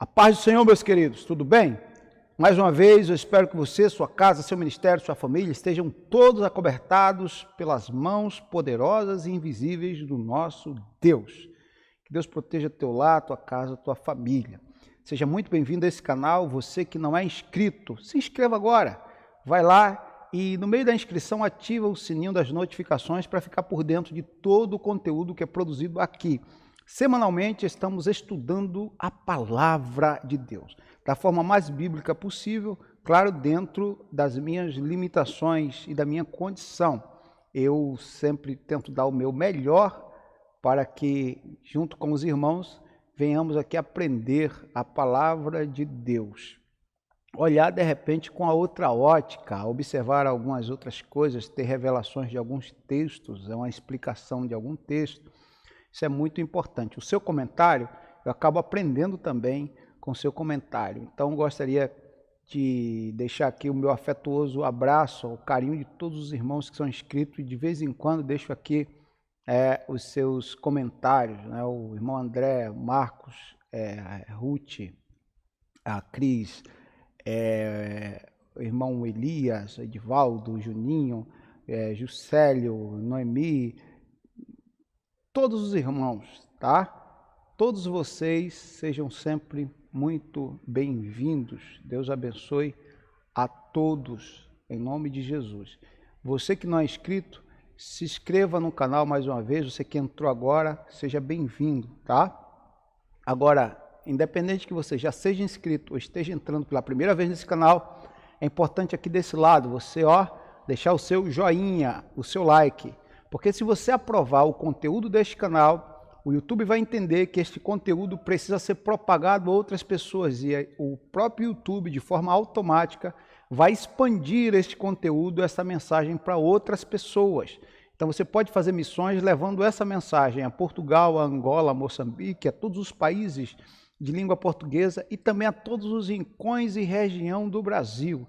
A paz do Senhor, meus queridos, tudo bem? Mais uma vez, eu espero que você, sua casa, seu ministério, sua família estejam todos acobertados pelas mãos poderosas e invisíveis do nosso Deus. Que Deus proteja teu lar, tua casa, tua família. Seja muito bem-vindo a esse canal. Você que não é inscrito, se inscreva agora. Vai lá e no meio da inscrição ativa o sininho das notificações para ficar por dentro de todo o conteúdo que é produzido aqui. Semanalmente estamos estudando a palavra de Deus, da forma mais bíblica possível, claro, dentro das minhas limitações e da minha condição. Eu sempre tento dar o meu melhor para que, junto com os irmãos, venhamos aqui aprender a palavra de Deus. Olhar, de repente, com a outra ótica, observar algumas outras coisas, ter revelações de alguns textos, uma explicação de algum texto. Isso é muito importante. O seu comentário, eu acabo aprendendo também com o seu comentário. Então, gostaria de deixar aqui o meu afetuoso abraço, o carinho de todos os irmãos que são inscritos e de vez em quando deixo aqui os seus comentários, né? O irmão André, Marcos, a Ruth, a Cris, o irmão Elias, Edivaldo, Juninho, Juscelio, Noemi, todos os irmãos, tá? Todos vocês sejam sempre muito bem-vindos. Deus abençoe a todos, em nome de Jesus. Você que não é inscrito, se inscreva no canal mais uma vez. Você que entrou agora, seja bem-vindo, tá? Agora, independente que você já seja inscrito ou esteja entrando pela primeira vez nesse canal, é importante aqui desse lado, você, deixar o seu joinha, o seu like. Porque se você aprovar o conteúdo deste canal, o YouTube vai entender que este conteúdo precisa ser propagado a outras pessoas e o próprio YouTube, de forma automática, vai expandir este conteúdo, essa mensagem para outras pessoas. Então você pode fazer missões levando essa mensagem a Portugal, a Angola, a Moçambique, a todos os países de língua portuguesa e também a todos os rincões e região do Brasil.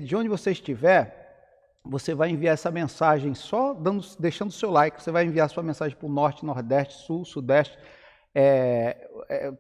De onde você estiver, você vai enviar essa mensagem só deixando o seu like. Você vai enviar sua mensagem para o norte, nordeste, sul, sudeste,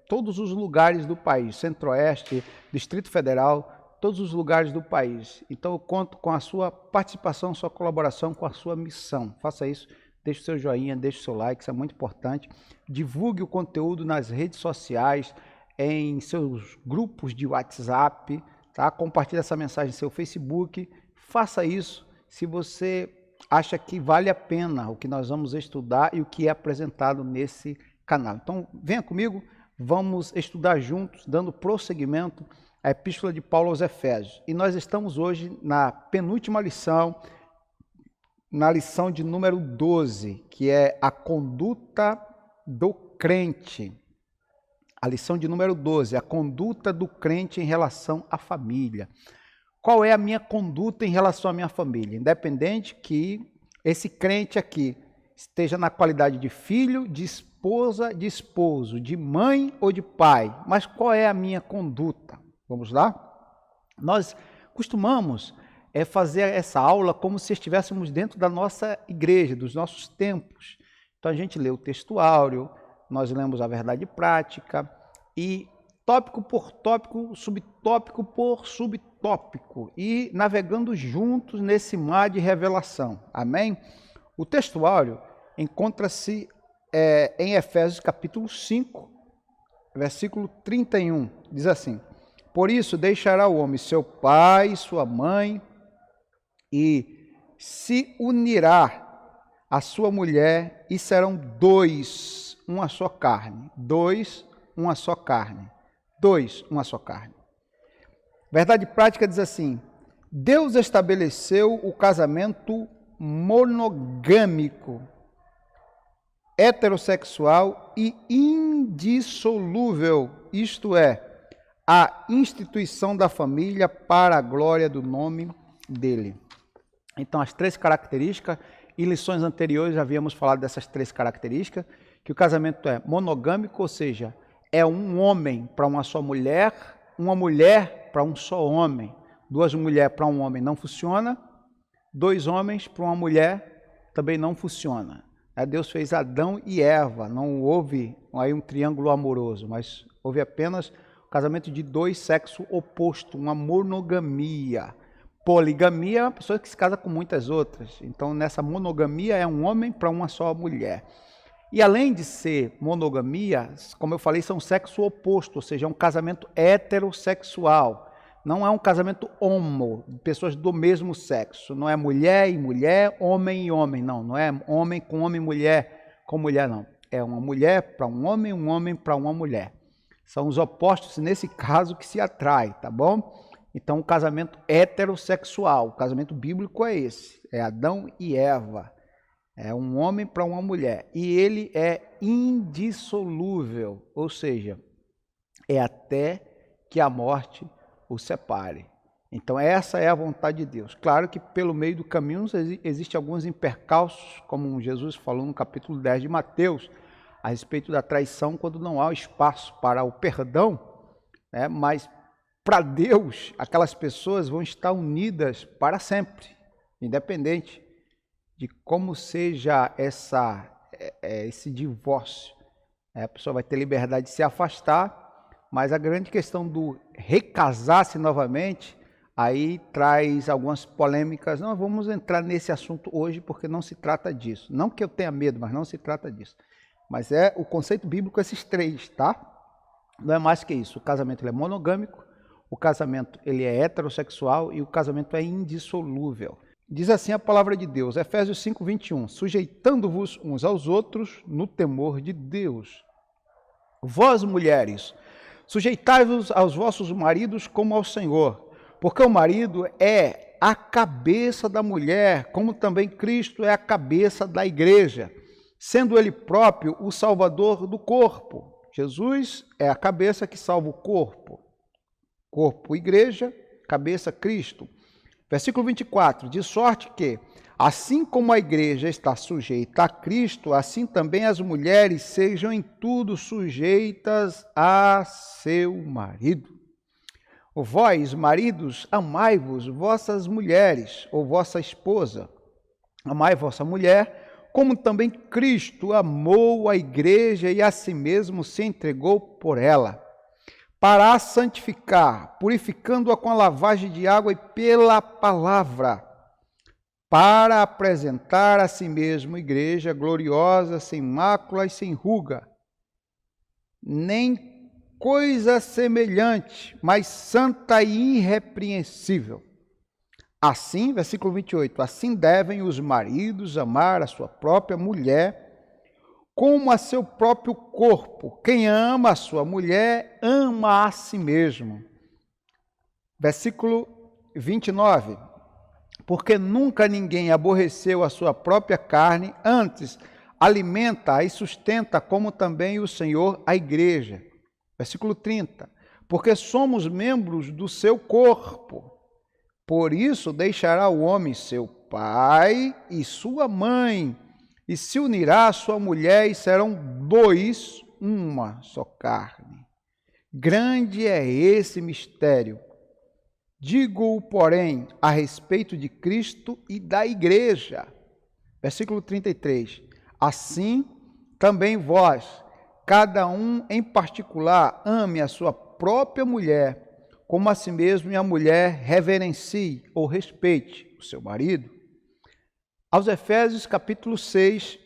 todos os lugares do país, centro-oeste, Distrito Federal, todos os lugares do país. Então eu conto com a sua participação, sua colaboração com a sua missão. Faça isso, deixe o seu joinha, deixe o seu like, isso é muito importante. Divulgue o conteúdo nas redes sociais, em seus grupos de WhatsApp, tá? Compartilhe essa mensagem no seu Facebook. Faça isso se você acha que vale a pena o que nós vamos estudar e o que é apresentado nesse canal. Então, venha comigo, vamos estudar juntos, dando prosseguimento à Epístola de Paulo aos Efésios. E nós estamos hoje na penúltima lição, na lição de número 12, que é a conduta do crente. A lição de número 12, a conduta do crente em relação à família. Qual é a minha conduta em relação à minha família? Independente que esse crente aqui esteja na qualidade de filho, de esposa, de esposo, de mãe ou de pai. Mas qual é a minha conduta? Vamos lá? Nós costumamos fazer essa aula como se estivéssemos dentro da nossa igreja, dos nossos templos. Então a gente lê o textuário, nós lemos a verdade prática e tópico por tópico, subtópico por subtópico, e navegando juntos nesse mar de revelação. Amém? O textuário encontra-se em Efésios capítulo 5, versículo 31. Diz assim: por isso deixará o homem seu pai e sua mãe, e se unirá à sua mulher, e serão dois, uma só carne. Dois, uma só carne. Dois, uma só carne. Verdade prática diz assim: Deus estabeleceu o casamento monogâmico, heterossexual e indissolúvel, isto é, a instituição da família para a glória do nome dele. Então, as três características, em lições anteriores já havíamos falado dessas três características, que o casamento é monogâmico, ou seja, é um homem para uma só mulher, uma mulher para um só homem. Duas mulheres para um homem não funciona, dois homens para uma mulher também não funciona. Deus fez Adão e Eva, não houve aí um triângulo amoroso, mas Houve apenas o casamento de dois sexos opostos, uma monogamia. Poligamia é uma pessoa que se casa com muitas outras. Então, nessa monogamia é um homem para uma só mulher. E além de ser monogamia, como eu falei, são sexo oposto, ou seja, é um casamento heterossexual. Não é um casamento homo, pessoas do mesmo sexo. Não é mulher e mulher, homem e homem, não. Não é homem com homem, mulher com mulher, não. É uma mulher para um homem para uma mulher. São os opostos, nesse caso, que se atraem, tá bom? Então, o casamento heterossexual, o casamento bíblico é esse. É Adão e Eva. É um homem para uma mulher. E ele é indissolúvel, ou seja, é até que a morte o separe. Então, essa é a vontade de Deus. Claro que pelo meio do caminho existem alguns impercalços, como Jesus falou no capítulo 10 de Mateus, a respeito da traição, quando não há espaço para o perdão, né? Mas para Deus, aquelas pessoas vão estar unidas para sempre, independente de como seja esse divórcio. A pessoa vai ter liberdade de se afastar, mas a grande questão do recasar-se novamente, aí traz algumas polêmicas. Não vamos entrar nesse assunto hoje, porque não se trata disso. Não que eu tenha medo, mas não se trata disso. Mas é o conceito bíblico, esses três, tá? Não é mais que isso. O casamento ele é monogâmico, o casamento ele é heterossexual e o casamento é indissolúvel. Diz assim a palavra de Deus, Efésios 5, 21, sujeitando-vos uns aos outros no temor de Deus. Vós, mulheres, sujeitai-vos aos vossos maridos como ao Senhor, porque o marido é a cabeça da mulher, como também Cristo é a cabeça da igreja, sendo ele próprio o salvador do corpo. Jesus é a cabeça que salva o corpo. Corpo, igreja, cabeça, Cristo. Versículo 24, de sorte que, assim como a igreja está sujeita a Cristo, assim também as mulheres sejam em tudo sujeitas a seu marido. Vós, maridos, amai-vos vossas mulheres, ou vossa esposa. Amai vossa mulher, como também Cristo amou a igreja e a si mesmo se entregou por ela, para a santificar, purificando-a com a lavagem de água e pela palavra, para apresentar a si mesmo igreja gloriosa, sem mácula e sem ruga, nem coisa semelhante, mas santa e irrepreensível. Assim, versículo 28, assim devem os maridos amar a sua própria mulher, como a seu próprio corpo. Quem ama a sua mulher, ama a si mesmo. Versículo 29. Porque nunca ninguém aborreceu a sua própria carne, antes alimenta e sustenta, como também o Senhor a igreja. Versículo 30. Porque somos membros do seu corpo. Por isso deixará o homem seu pai e sua mãe, e se unirá à sua mulher, e serão dois, uma só carne. Grande é esse mistério. Digo-o, porém, a respeito de Cristo e da igreja. Versículo 33. Assim, também vós, cada um em particular, ame a sua própria mulher, como a si mesmo, e a mulher reverencie ou respeite o seu marido. Aos Efésios, capítulo 6,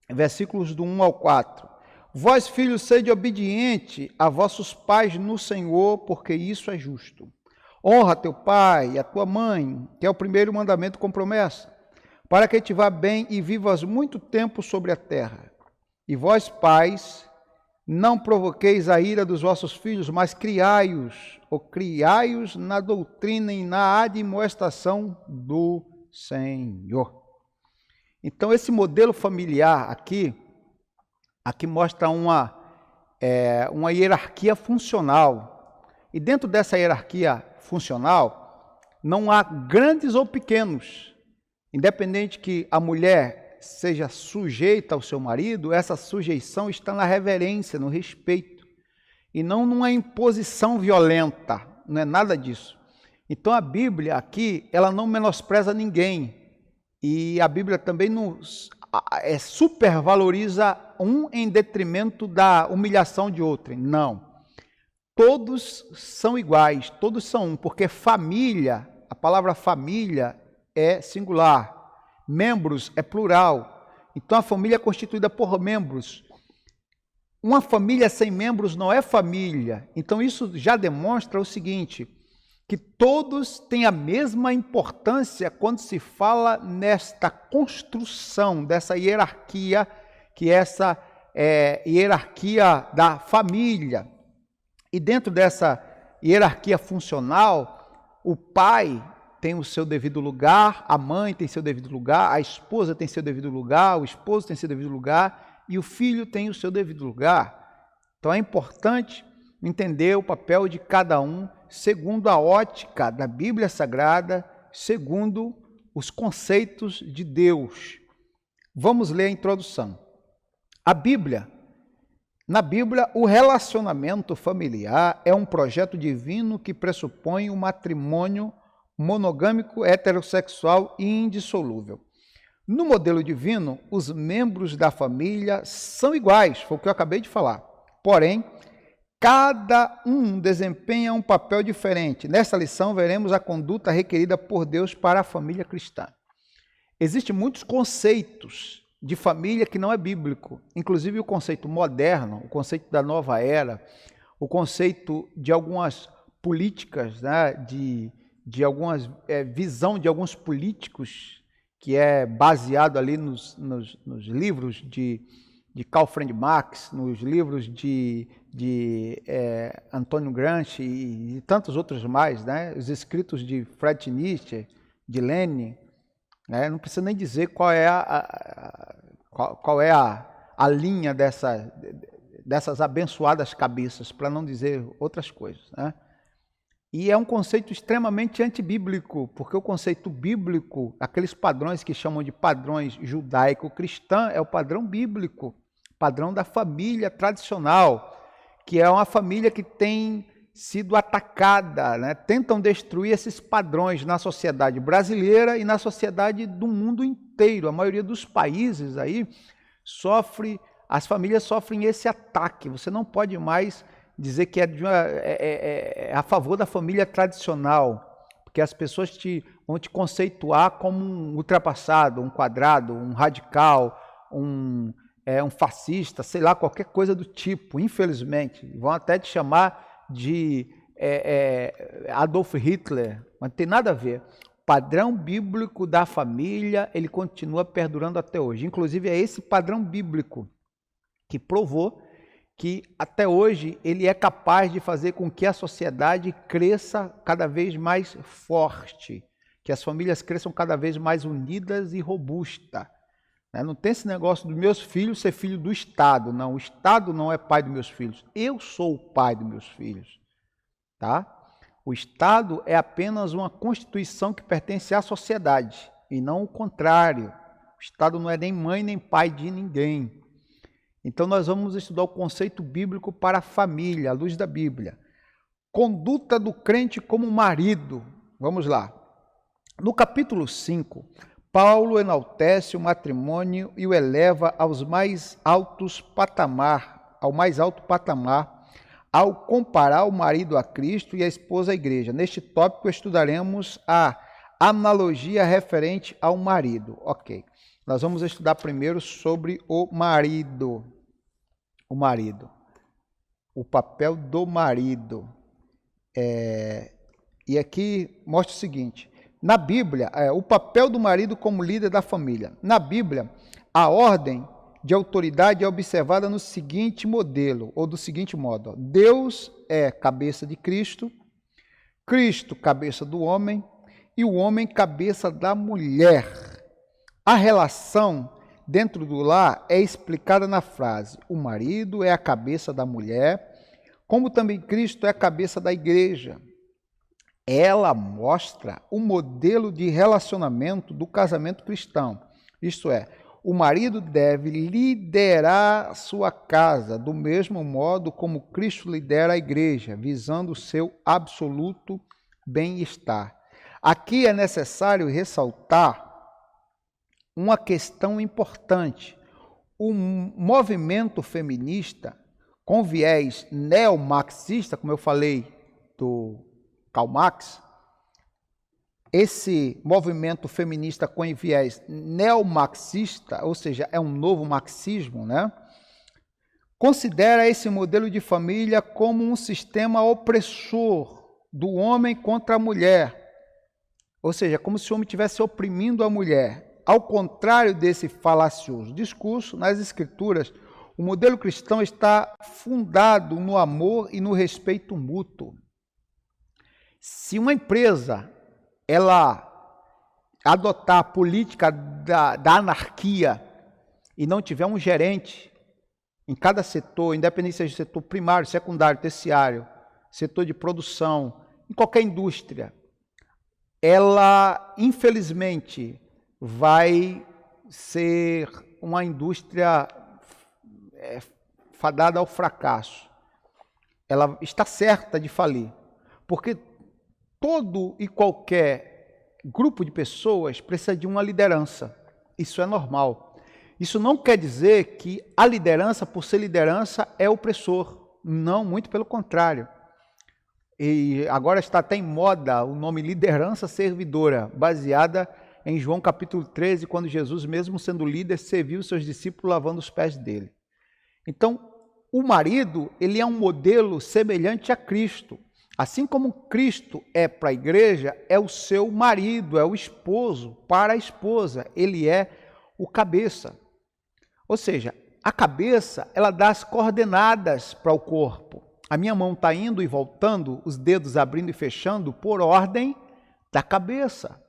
versículos do 1 ao 4. Vós, filhos, sede obediente a vossos pais no Senhor, porque isso é justo. Honra teu pai e a tua mãe, que é o primeiro mandamento com promessa, para que te vá bem e vivas muito tempo sobre a terra. E vós, pais, não provoqueis a ira dos vossos filhos, mas criai-os na doutrina e na admoestação do Senhor. Então, esse modelo familiar aqui mostra uma hierarquia funcional. E dentro dessa hierarquia funcional, não há grandes ou pequenos. Independente que a mulher seja sujeita ao seu marido, essa sujeição está na reverência, no respeito. E não numa imposição violenta, não é nada disso. Então a Bíblia aqui, ela não menospreza ninguém. E a Bíblia também supervaloriza um em detrimento da humilhação de outro. Não. todos são iguais, todos são um, porque família, a palavra família é singular, membros é plural. Então a família é constituída por membros. Uma família sem membros não é família. Então isso já demonstra o seguinte, que todos têm a mesma importância quando se fala nesta construção, dessa hierarquia, que é essa hierarquia da família. E dentro dessa hierarquia funcional, o pai tem o seu devido lugar, a mãe tem seu devido lugar, a esposa tem seu devido lugar, o esposo tem seu devido lugar, e o filho tem o seu devido lugar. Então é importante entender o papel de cada um, segundo a ótica da Bíblia Sagrada, segundo os conceitos de Deus. Vamos ler a introdução. Na Bíblia, o relacionamento familiar é um projeto divino que pressupõe um matrimônio monogâmico, heterossexual e indissolúvel. No modelo divino, os membros da família são iguais, foi o que eu acabei de falar. Porém, cada um desempenha um papel diferente. Nesta lição, veremos a conduta requerida por Deus para a família cristã. Existem muitos conceitos de família que não é bíblico, inclusive o conceito moderno, o conceito da nova era, o conceito de algumas políticas, né, de algumas visão de alguns políticos, que é baseado ali nos livros de Karl Friedrich Marx, nos livros de Antônio Gramsci e tantos outros mais, né? Os escritos de Friedrich Nietzsche, de Lenin, né? Não precisa nem dizer qual é a linha dessas abençoadas cabeças, para não dizer outras coisas, né? E é um conceito extremamente antibíblico, porque o conceito bíblico, aqueles padrões que chamam de padrões judaico-cristã, é o padrão bíblico, padrão da família tradicional, que é uma família que tem sido atacada, né? Tentam destruir esses padrões na sociedade brasileira e na sociedade do mundo inteiro. A maioria dos países aí as famílias sofrem esse ataque. Você não pode mais dizer que é a favor da família tradicional, porque as pessoas vão te conceituar como um ultrapassado, um quadrado, um radical, um fascista, sei lá, qualquer coisa do tipo, infelizmente. Vão até te chamar de Adolf Hitler, mas não tem nada a ver. O padrão bíblico da família, ele continua perdurando até hoje. Inclusive, é esse padrão bíblico que provou que até hoje ele é capaz de fazer com que a sociedade cresça cada vez mais forte, que as famílias cresçam cada vez mais unidas e robustas. Não tem esse negócio dos meus filhos ser filho do Estado. Não, o Estado não é pai dos meus filhos. Eu sou o pai dos meus filhos. Tá? O Estado é apenas uma constituição que pertence à sociedade, e não o contrário. O Estado não é nem mãe nem pai de ninguém. Então nós vamos estudar o conceito bíblico para a família, à luz da Bíblia. Conduta do crente como marido. Vamos lá. No capítulo 5, Paulo enaltece o matrimônio e o eleva ao mais alto patamar, ao comparar o marido a Cristo e a esposa à igreja. Neste tópico estudaremos a analogia referente ao marido. Ok. Nós vamos estudar primeiro sobre o marido. O papel do marido. E aqui mostra o seguinte. Na Bíblia, o papel do marido como líder da família. Na Bíblia, a ordem de autoridade é observada no seguinte modelo, ou do seguinte modo. Deus é cabeça de Cristo, Cristo cabeça do homem e o homem cabeça da mulher. A relação dentro do lar é explicada na frase: o marido é a cabeça da mulher, como também Cristo é a cabeça da igreja. Ela mostra o modelo de relacionamento do casamento cristão. Isto é, o marido deve liderar sua casa do mesmo modo como Cristo lidera a igreja, visando o seu absoluto bem-estar. Aqui é necessário ressaltar uma questão importante. O movimento feminista com viés neomarxista, como eu falei do Karl Marx, esse movimento feminista com viés neomarxista, ou seja, é um novo marxismo, né? Considera esse modelo de família como um sistema opressor do homem contra a mulher, ou seja, como se o homem estivesse oprimindo a mulher. Ao contrário desse falacioso discurso, nas Escrituras, o modelo cristão está fundado no amor e no respeito mútuo. Se uma empresa ela adotar a política da anarquia e não tiver um gerente em cada setor, independente seja setor primário, secundário, terciário, setor de produção, em qualquer indústria, ela, infelizmente, vai ser uma indústria fadada ao fracasso. Ela está certa de falir, porque todo e qualquer grupo de pessoas precisa de uma liderança. Isso é normal. Isso não quer dizer que a liderança, por ser liderança, é opressor. Não, muito pelo contrário. E agora está até em moda o nome liderança servidora, baseada em João capítulo 13, quando Jesus, mesmo sendo líder, serviu seus discípulos lavando os pés dele. Então, o marido, ele é um modelo semelhante a Cristo. Assim como Cristo é para a igreja, é o seu marido, é o esposo para a esposa. Ele é o cabeça. Ou seja, a cabeça, ela dá as coordenadas para o corpo. A minha mão está indo e voltando, os dedos abrindo e fechando por ordem da cabeça.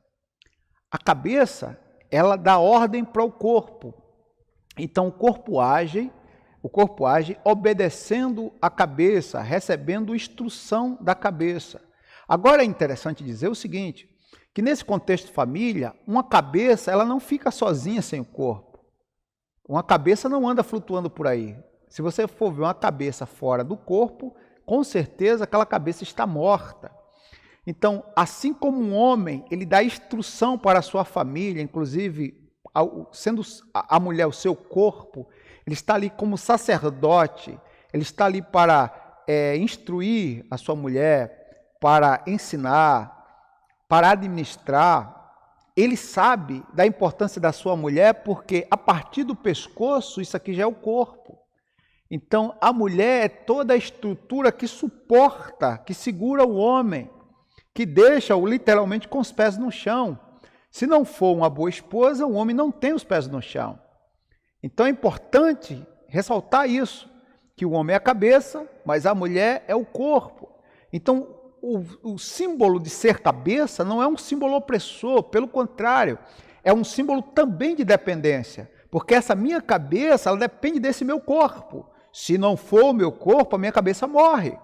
A cabeça, ela dá ordem para o corpo. Então, o corpo age obedecendo a cabeça, recebendo instrução da cabeça. Agora é interessante dizer o seguinte, que nesse contexto de família, uma cabeça, ela não fica sozinha sem o corpo. Uma cabeça não anda flutuando por aí. Se você for ver uma cabeça fora do corpo, com certeza aquela cabeça está morta. Então, assim como um homem, ele dá instrução para a sua família, inclusive, sendo a mulher o seu corpo, ele está ali como sacerdote, ele está ali para instruir a sua mulher, para ensinar, para administrar. Ele sabe da importância da sua mulher, porque a partir do pescoço, isso aqui já é o corpo. Então, a mulher é toda a estrutura que suporta, que segura o homem, que deixa-o literalmente com os pés no chão. Se não for uma boa esposa, o homem não tem os pés no chão. Então é importante ressaltar isso, que o homem é a cabeça, mas a mulher é o corpo. Então o símbolo de ser cabeça não é um símbolo opressor, pelo contrário, é um símbolo também de dependência, porque essa minha cabeça, ela depende desse meu corpo. Se não for o meu corpo, a minha cabeça morre.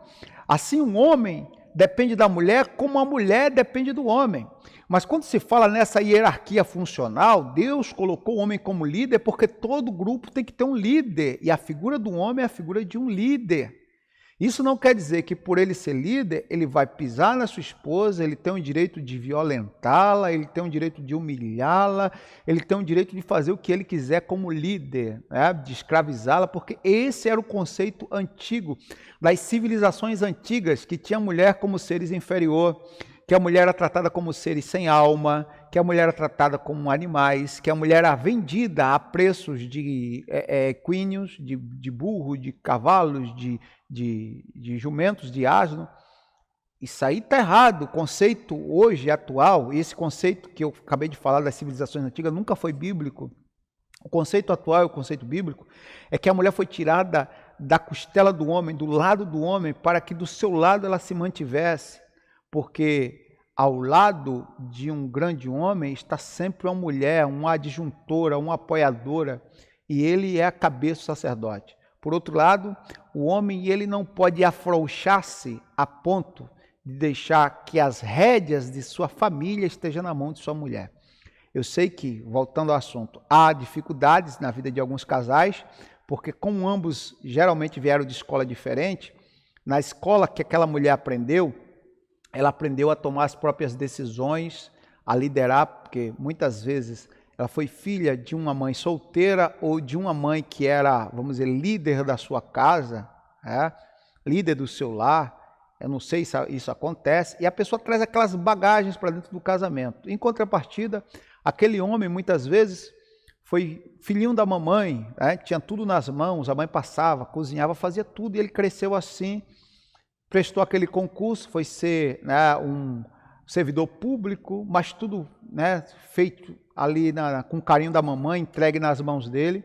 Assim, um homem depende da mulher como a mulher depende do homem. Mas quando se fala nessa hierarquia funcional, Deus colocou o homem como líder porque todo grupo tem que ter um líder. E a figura do homem é a figura de um líder. Isso não quer dizer que por ele ser líder, ele vai pisar na sua esposa, ele tem o direito de violentá-la, ele tem o direito de humilhá-la, ele tem o direito de fazer o que ele quiser como líder, né? De escravizá-la, porque esse era o conceito antigo das civilizações antigas, que tinha a mulher como seres inferior, que a mulher era tratada como seres sem alma, que a mulher era tratada como animais, que a mulher era vendida a preços de equíneos, de burro, de cavalos, de jumentos, de asno. Isso aí está errado. O conceito hoje, atual, esse conceito que eu acabei de falar das civilizações antigas nunca foi bíblico. O conceito atual, o conceito bíblico, é que a mulher foi tirada da costela do homem, do lado do homem, para que do seu lado ela se mantivesse. Porque ao lado de um grande homem está sempre uma mulher, uma adjuntora, uma apoiadora, e ele é a cabeça do sacerdote. Por outro lado, o homem ele não pode afrouxar-se a ponto de deixar que as rédeas de sua família estejam na mão de sua mulher. Eu sei que, voltando ao assunto, há dificuldades na vida de alguns casais, porque como ambos geralmente vieram de escola diferente, na escola que aquela mulher aprendeu, ela aprendeu a tomar as próprias decisões, a liderar, porque muitas vezes ela foi filha de uma mãe solteira ou de uma mãe que era, vamos dizer, líder da sua casa, líder do seu lar. Eu não sei se isso acontece, e a pessoa traz aquelas bagagens para dentro do casamento. Em contrapartida, aquele homem muitas vezes foi filhinho da mamãe, tinha tudo nas mãos, a mãe passava, cozinhava, fazia tudo, e ele cresceu assim, prestou aquele concurso, foi ser um servidor público, mas tudo feito ali com carinho da mamãe, entregue nas mãos dele.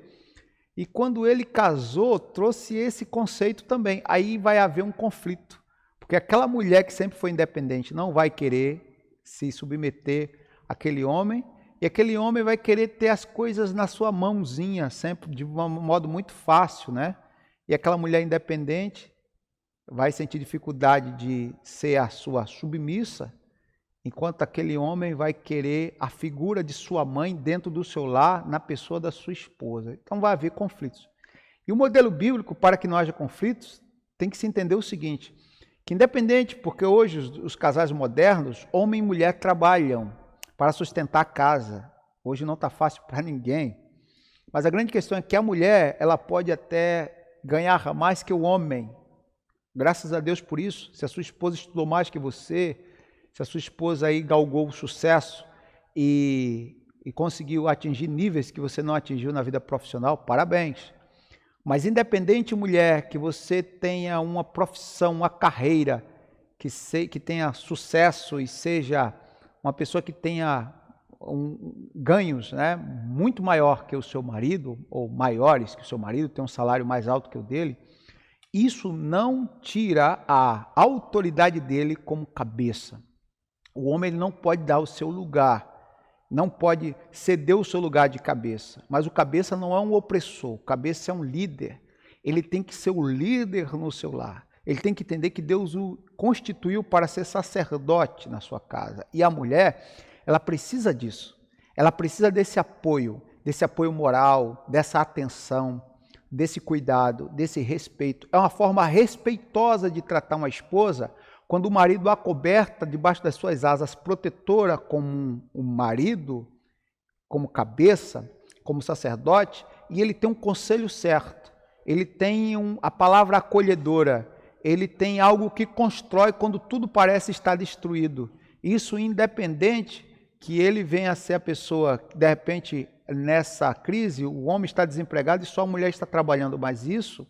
E quando ele casou, trouxe esse conceito também. Aí vai haver um conflito, porque aquela mulher que sempre foi independente não vai querer se submeter àquele homem, e aquele homem vai querer ter as coisas na sua mãozinha, sempre de um modo muito fácil, E aquela mulher independente vai sentir dificuldade de ser a sua submissa, enquanto aquele homem vai querer a figura de sua mãe dentro do seu lar, na pessoa da sua esposa. Então vai haver conflitos. E o modelo bíblico, para que não haja conflitos, tem que se entender o seguinte, que independente, porque hoje os casais modernos, homem e mulher trabalham para sustentar a casa. Hoje não está fácil para ninguém. Mas a grande questão é que a mulher, ela pode até ganhar mais que o homem. Graças a Deus por isso. Se a sua esposa estudou mais que você, se a sua esposa aí galgou o sucesso e conseguiu atingir níveis que você não atingiu na vida profissional, parabéns. Mas independente, mulher, que você tenha uma profissão, uma carreira, que tenha sucesso e seja uma pessoa que tenha ganhos muito maior que o seu marido, ou maiores que o seu marido, tem um salário mais alto que o dele, isso não tira a autoridade dele como cabeça. O homem ele não pode dar o seu lugar, não pode ceder o seu lugar de cabeça, mas o cabeça não é um opressor, o cabeça é um líder. Ele tem que ser o líder no seu lar. Ele tem que entender que Deus o constituiu para ser sacerdote na sua casa. E a mulher, ela precisa disso. Ela precisa desse apoio moral, dessa atenção, desse cuidado, desse respeito. É uma forma respeitosa de tratar uma esposa quando o marido a coberta debaixo das suas asas, protetora como um marido, como cabeça, como sacerdote, e ele tem um conselho certo, ele tem a palavra acolhedora, ele tem algo que constrói quando tudo parece estar destruído. Isso independente que ele venha a ser a pessoa, de repente, nessa crise, o homem está desempregado e só a mulher está trabalhando, mas isso,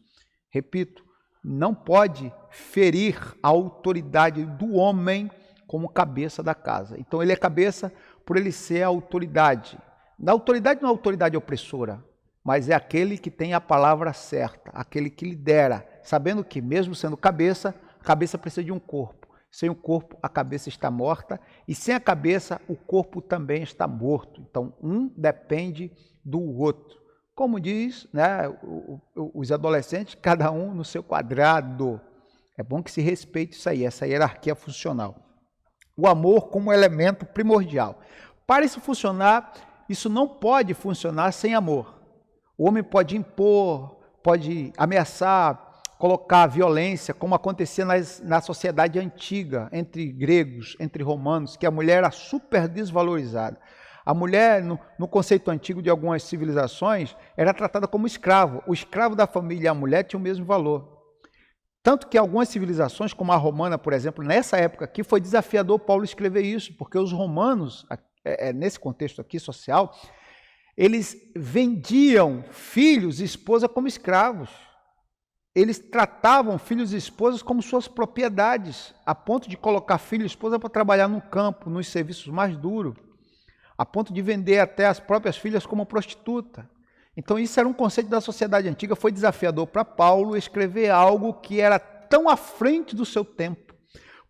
repito, não pode ferir a autoridade do homem como cabeça da casa. Então ele é cabeça por ele ser a autoridade. A autoridade não é a autoridade opressora, mas é aquele que tem a palavra certa, aquele que lidera, sabendo que mesmo sendo cabeça, a cabeça precisa de um corpo. Sem o corpo, a cabeça está morta, e sem a cabeça, o corpo também está morto. Então, um depende do outro. Como diz os adolescentes, cada um no seu quadrado. É bom que se respeite isso aí, essa hierarquia funcional. O amor como elemento primordial. Para isso funcionar, isso não pode funcionar sem amor. O homem pode impor, pode ameaçar, colocar violência, como acontecia na sociedade antiga, entre gregos, entre romanos, que a mulher era super desvalorizada. A mulher, no conceito antigo de algumas civilizações, era tratada como escravo. O escravo da família e a mulher tinham o mesmo valor. Tanto que algumas civilizações, como a romana, por exemplo, nessa época aqui, foi desafiador Paulo escrever isso, porque os romanos, nesse contexto aqui social, eles vendiam filhos e esposa como escravos. Eles tratavam filhos e esposas como suas propriedades, a ponto de colocar filho e esposa para trabalhar no campo, nos serviços mais duros, a ponto de vender até as próprias filhas como prostituta. Então isso era um conceito da sociedade antiga, foi desafiador para Paulo escrever algo que era tão à frente do seu tempo,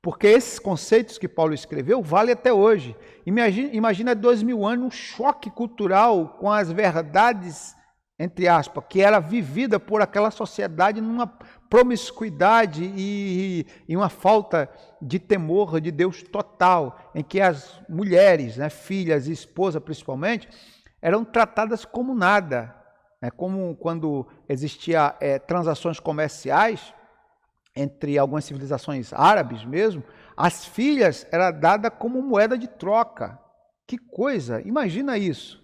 porque esses conceitos que Paulo escreveu valem até hoje. Imagina 2000 anos, um choque cultural com as verdades, entre aspas, que era vivida por aquela sociedade numa promiscuidade e uma falta de temor de Deus total, em que as mulheres, filhas e esposas principalmente, eram tratadas como nada, como quando existia transações comerciais entre algumas civilizações árabes mesmo, as filhas eram dadas como moeda de troca. Que coisa! Imagina isso!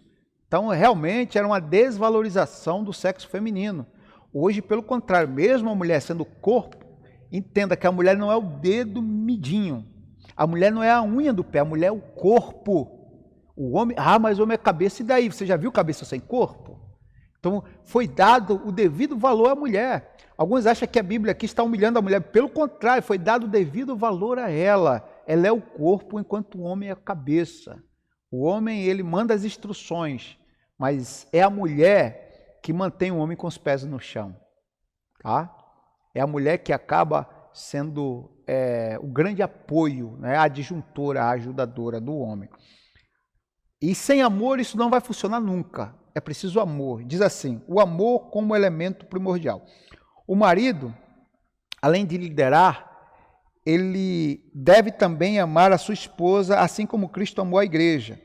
Então, realmente, era uma desvalorização do sexo feminino. Hoje, pelo contrário, mesmo a mulher sendo corpo, entenda que a mulher não é o dedo midinho. A mulher não é a unha do pé, a mulher é o corpo. O homem, mas o homem é cabeça, e daí? Você já viu cabeça sem corpo? Então, foi dado o devido valor à mulher. Alguns acham que a Bíblia aqui está humilhando a mulher. Pelo contrário, foi dado o devido valor a ela. Ela é o corpo, enquanto o homem é a cabeça. O homem, ele manda as instruções, mas é a mulher que mantém o homem com os pés no chão. Tá? É a mulher que acaba sendo o grande apoio, né? A adjuntora, a ajudadora do homem. E sem amor isso não vai funcionar nunca. É preciso amor. Diz assim, o amor como elemento primordial. O marido, além de liderar, ele deve também amar a sua esposa, assim como Cristo amou a igreja.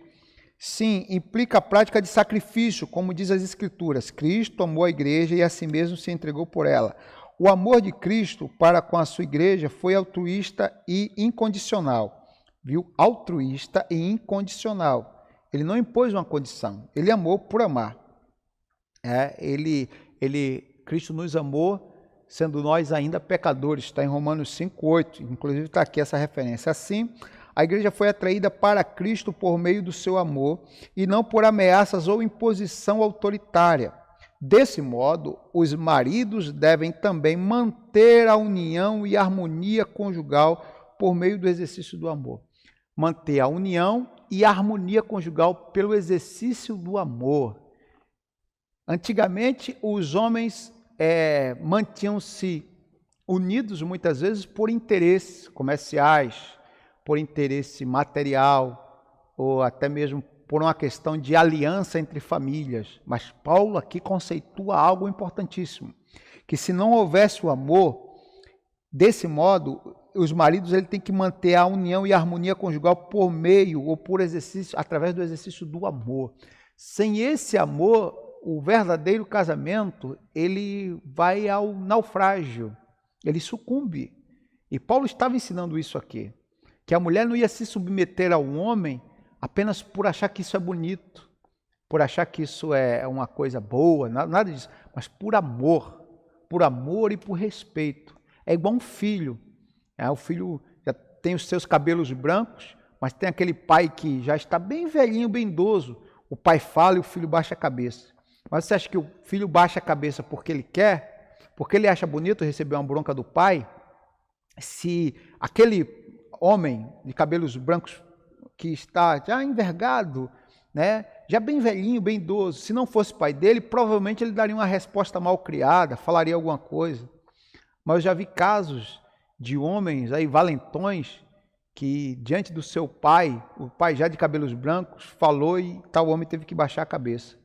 Sim, implica a prática de sacrifício, como diz as Escrituras. Cristo amou a igreja e a si mesmo se entregou por ela. O amor de Cristo para com a sua igreja foi altruísta e incondicional. Viu? Altruísta e incondicional. Ele não impôs uma condição, ele amou por amar. Cristo nos amou sendo nós ainda pecadores, está em Romanos 5,8, inclusive está aqui essa referência. Assim, a igreja foi atraída para Cristo por meio do seu amor e não por ameaças ou imposição autoritária. Desse modo, os maridos devem também manter a união e a harmonia conjugal por meio do exercício do amor. Manter a união e a harmonia conjugal pelo exercício do amor. Antigamente, os homens mantinham-se unidos muitas vezes por interesses comerciais, por interesse material, ou até mesmo por uma questão de aliança entre famílias. Mas Paulo aqui conceitua algo importantíssimo, que se não houvesse o amor, desse modo, os maridos têm que manter a união e a harmonia conjugal por meio ou por exercício, através do exercício do amor. Sem esse amor, o verdadeiro casamento, ele vai ao naufrágio, ele sucumbe. E Paulo estava ensinando isso aqui, que a mulher não ia se submeter ao homem apenas por achar que isso é bonito, por achar que isso é uma coisa boa, nada disso, mas por amor e por respeito. É igual um filho. O filho já tem os seus cabelos brancos, mas tem aquele pai que já está bem velhinho, bem idoso. O pai fala e o filho baixa a cabeça. Mas você acha que o filho baixa a cabeça porque ele quer? Porque ele acha bonito receber uma bronca do pai? Se aquele homem de cabelos brancos que está já envergado, né, já bem velhinho, bem idoso, se não fosse pai dele, provavelmente ele daria uma resposta mal criada, falaria alguma coisa. Mas eu já vi casos de homens aí valentões que diante do seu pai, o pai já de cabelos brancos, falou e tal homem teve que baixar a cabeça.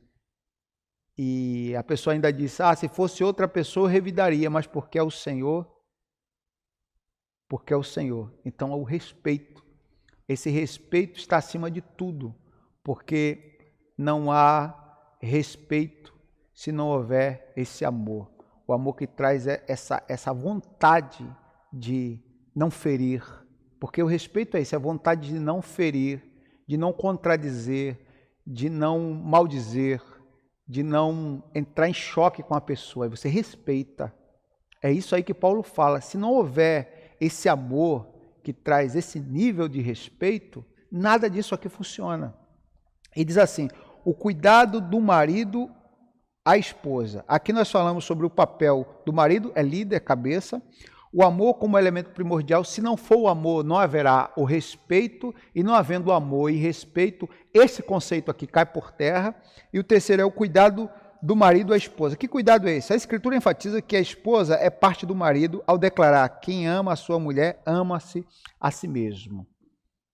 E a pessoa ainda disse, se fosse outra pessoa eu revidaria, mas porque é o Senhor, Então, é o respeito. Esse respeito está acima de tudo, porque não há respeito se não houver esse amor. O amor que traz essa vontade de não ferir, porque o respeito é isso, é a vontade de não ferir, de não contradizer, de não maldizer, de não entrar em choque com a pessoa. Você respeita. É isso aí que Paulo fala. Se não houver esse amor que traz esse nível de respeito, nada disso aqui funciona. E diz assim, o cuidado do marido à esposa. Aqui nós falamos sobre o papel do marido, é líder, cabeça. O amor como elemento primordial. Se não for o amor, não haverá o respeito, e não havendo amor e respeito, esse conceito aqui cai por terra. E o terceiro é o cuidado do marido à esposa. Que cuidado é esse? A Escritura enfatiza que a esposa é parte do marido ao declarar: quem ama a sua mulher, ama-se a si mesmo.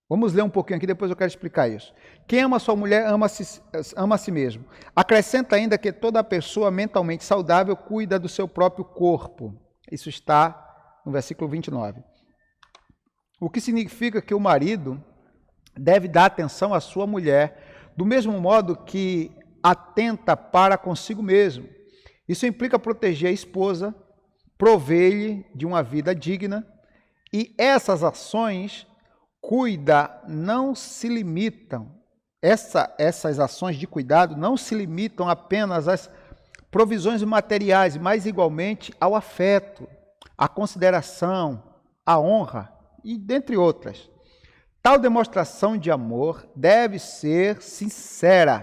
Vamos ler um pouquinho aqui, depois eu quero explicar isso. Quem ama a sua mulher, ama a si mesmo. Acrescenta ainda que toda pessoa mentalmente saudável cuida do seu próprio corpo. Isso está no versículo 29. O que significa que o marido deve dar atenção à sua mulher, do mesmo modo que atenta para consigo mesmo. Isso implica proteger a esposa, prover-lhe de uma vida digna, e essas ações essas ações de cuidado não se limitam apenas às provisões materiais, mas igualmente ao afeto, à consideração, à honra e dentre outras. Tal demonstração de amor deve ser sincera,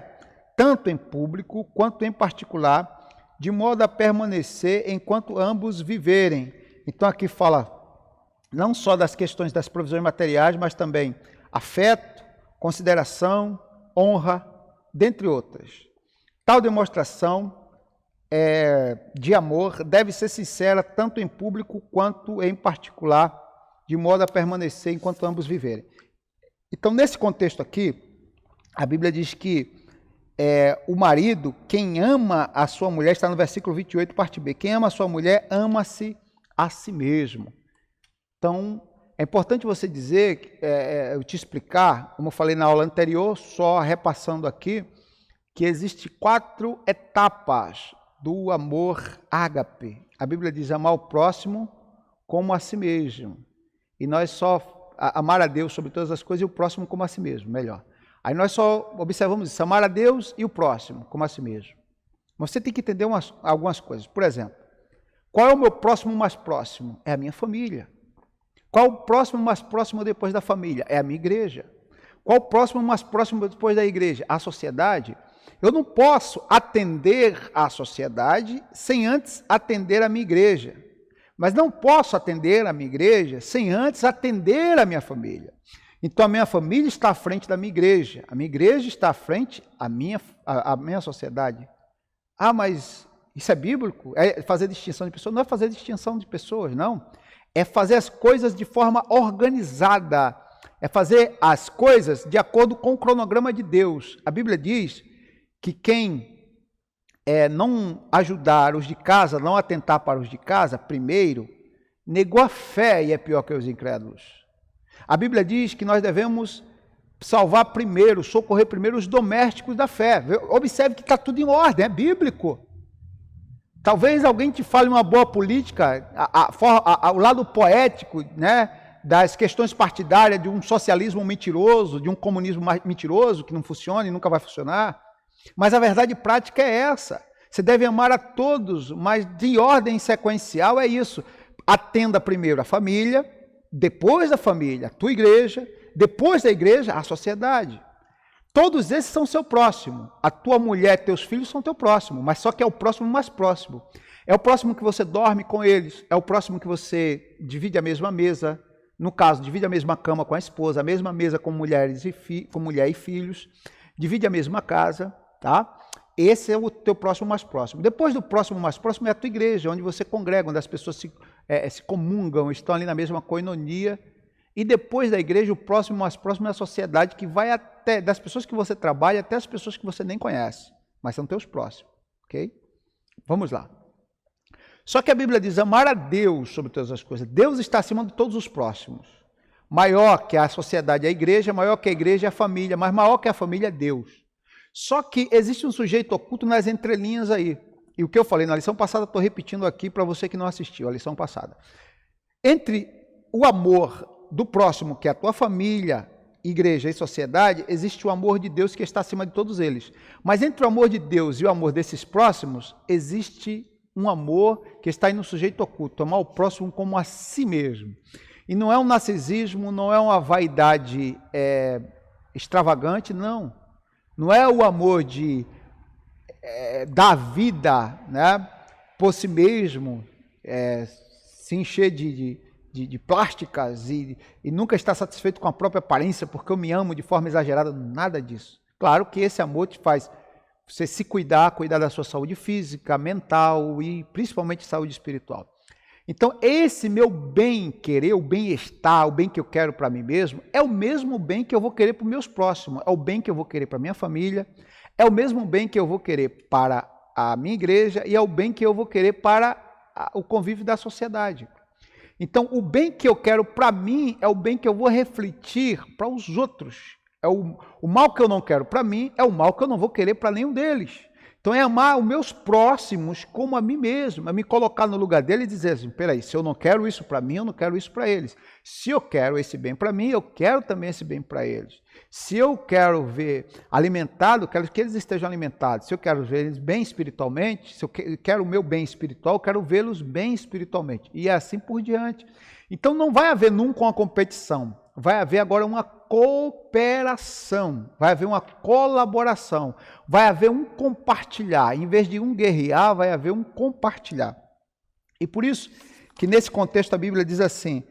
tanto em público quanto em particular, de modo a permanecer enquanto ambos viverem. Então aqui fala não só das questões das provisões materiais, mas também afeto, consideração, honra, dentre outras. Tal demonstração de amor deve ser sincera tanto em público quanto em particular, de modo a permanecer enquanto ambos viverem. Então, nesse contexto aqui, a Bíblia diz que o marido, quem ama a sua mulher, está no versículo 28, parte B, quem ama a sua mulher, ama-se a si mesmo. Então, é importante você dizer, eu te explicar, como eu falei na aula anterior, só repassando aqui, que existem 4 etapas do amor ágape. A Bíblia diz amar o próximo como a si mesmo. E nós só amar a Deus sobre todas as coisas e o próximo como a si mesmo, melhor. Aí nós só observamos isso, amar a Deus e o próximo como a si mesmo. Você tem que entender algumas coisas. Por exemplo, qual é o meu próximo mais próximo? É a minha família. Qual o próximo mais próximo depois da família? É a minha igreja. Qual o próximo mais próximo depois da igreja? A sociedade. Eu não posso atender à sociedade sem antes atender a minha igreja. Mas não posso atender a minha igreja sem antes atender a minha família. Então a minha família está à frente da minha igreja. A minha igreja está à frente da minha sociedade. Ah, mas isso é bíblico? É fazer distinção de pessoas? Não é fazer distinção de pessoas, não. É fazer as coisas de forma organizada. É fazer as coisas de acordo com o cronograma de Deus. A Bíblia diz que quem não ajudar os de casa, não atentar para os de casa, primeiro, negou a fé e é pior que os incrédulos. A Bíblia diz que nós devemos salvar primeiro, socorrer primeiro os domésticos da fé. Observe que está tudo em ordem, é bíblico. Talvez alguém te fale uma boa política, o lado poético, né, das questões partidárias, de um socialismo mentiroso, de um comunismo mentiroso, que não funciona e nunca vai funcionar. Mas a verdade prática é essa. Você deve amar a todos, mas de ordem sequencial é isso. Atenda primeiro a família, depois da família, a tua igreja, depois da igreja, a sociedade. Todos esses são seu próximo. A tua mulher, teus filhos são teu próximo, mas só que é o próximo mais próximo. É o próximo que você dorme com eles, é o próximo que você divide a mesma mesa, no caso, divide a mesma cama com a esposa, a mesma mesa com mulher e filhos, divide a mesma casa, tá? Esse é o teu próximo mais próximo. Depois do próximo mais próximo é a tua igreja, onde você congrega, onde as pessoas se comungam, estão ali na mesma koinonia. E depois da igreja, o próximo mais próximo é a sociedade, que vai até das pessoas que você trabalha até as pessoas que você nem conhece, mas são teus próximos, ok? Vamos lá. Só que a Bíblia diz amar a Deus sobre todas as coisas. Deus está acima de todos os próximos. Maior que a sociedade é a igreja, maior que a igreja é a família, mas maior que a família é Deus. Só que existe um sujeito oculto nas entrelinhas aí. E o que eu falei na lição passada, estou repetindo aqui para você que não assistiu a lição passada. Entre o amor do próximo, que é a tua família, igreja e sociedade, existe o amor de Deus que está acima de todos eles. Mas entre o amor de Deus e o amor desses próximos, existe um amor que está aí no sujeito oculto, amar o próximo como a si mesmo. E não é um narcisismo, não é uma vaidade extravagante, não. Não é o amor de dar vida, né, por si mesmo, se encher de plásticas e nunca estar satisfeito com a própria aparência porque eu me amo de forma exagerada, nada disso. Claro que esse amor te faz você se cuidar da sua saúde física, mental e principalmente saúde espiritual. Então, esse meu bem-querer, o bem-estar, o bem que eu quero para mim mesmo, é o mesmo bem que eu vou querer para os meus próximos, é o bem que eu vou querer para a minha família, é o mesmo bem que eu vou querer para a minha igreja e é o bem que eu vou querer para o convívio da sociedade. Então, o bem que eu quero para mim é o bem que eu vou refletir para os outros. O mal que eu não quero para mim é o mal que eu não vou querer para nenhum deles. Então é amar os meus próximos como a mim mesmo, é me colocar no lugar dele e dizer assim, peraí, se eu não quero isso para mim, eu não quero isso para eles. Se eu quero esse bem para mim, eu quero também esse bem para eles. Se eu quero ver alimentado, eu quero que eles estejam alimentados. Se eu quero ver eles bem espiritualmente, se eu quero o meu bem espiritual, eu quero vê-los bem espiritualmente. E assim por diante. Então não vai haver nunca uma competição. Vai haver agora uma cooperação, vai haver uma colaboração, vai haver um compartilhar. Em vez de um guerrear, vai haver um compartilhar. E por isso que nesse contexto a Bíblia diz assim,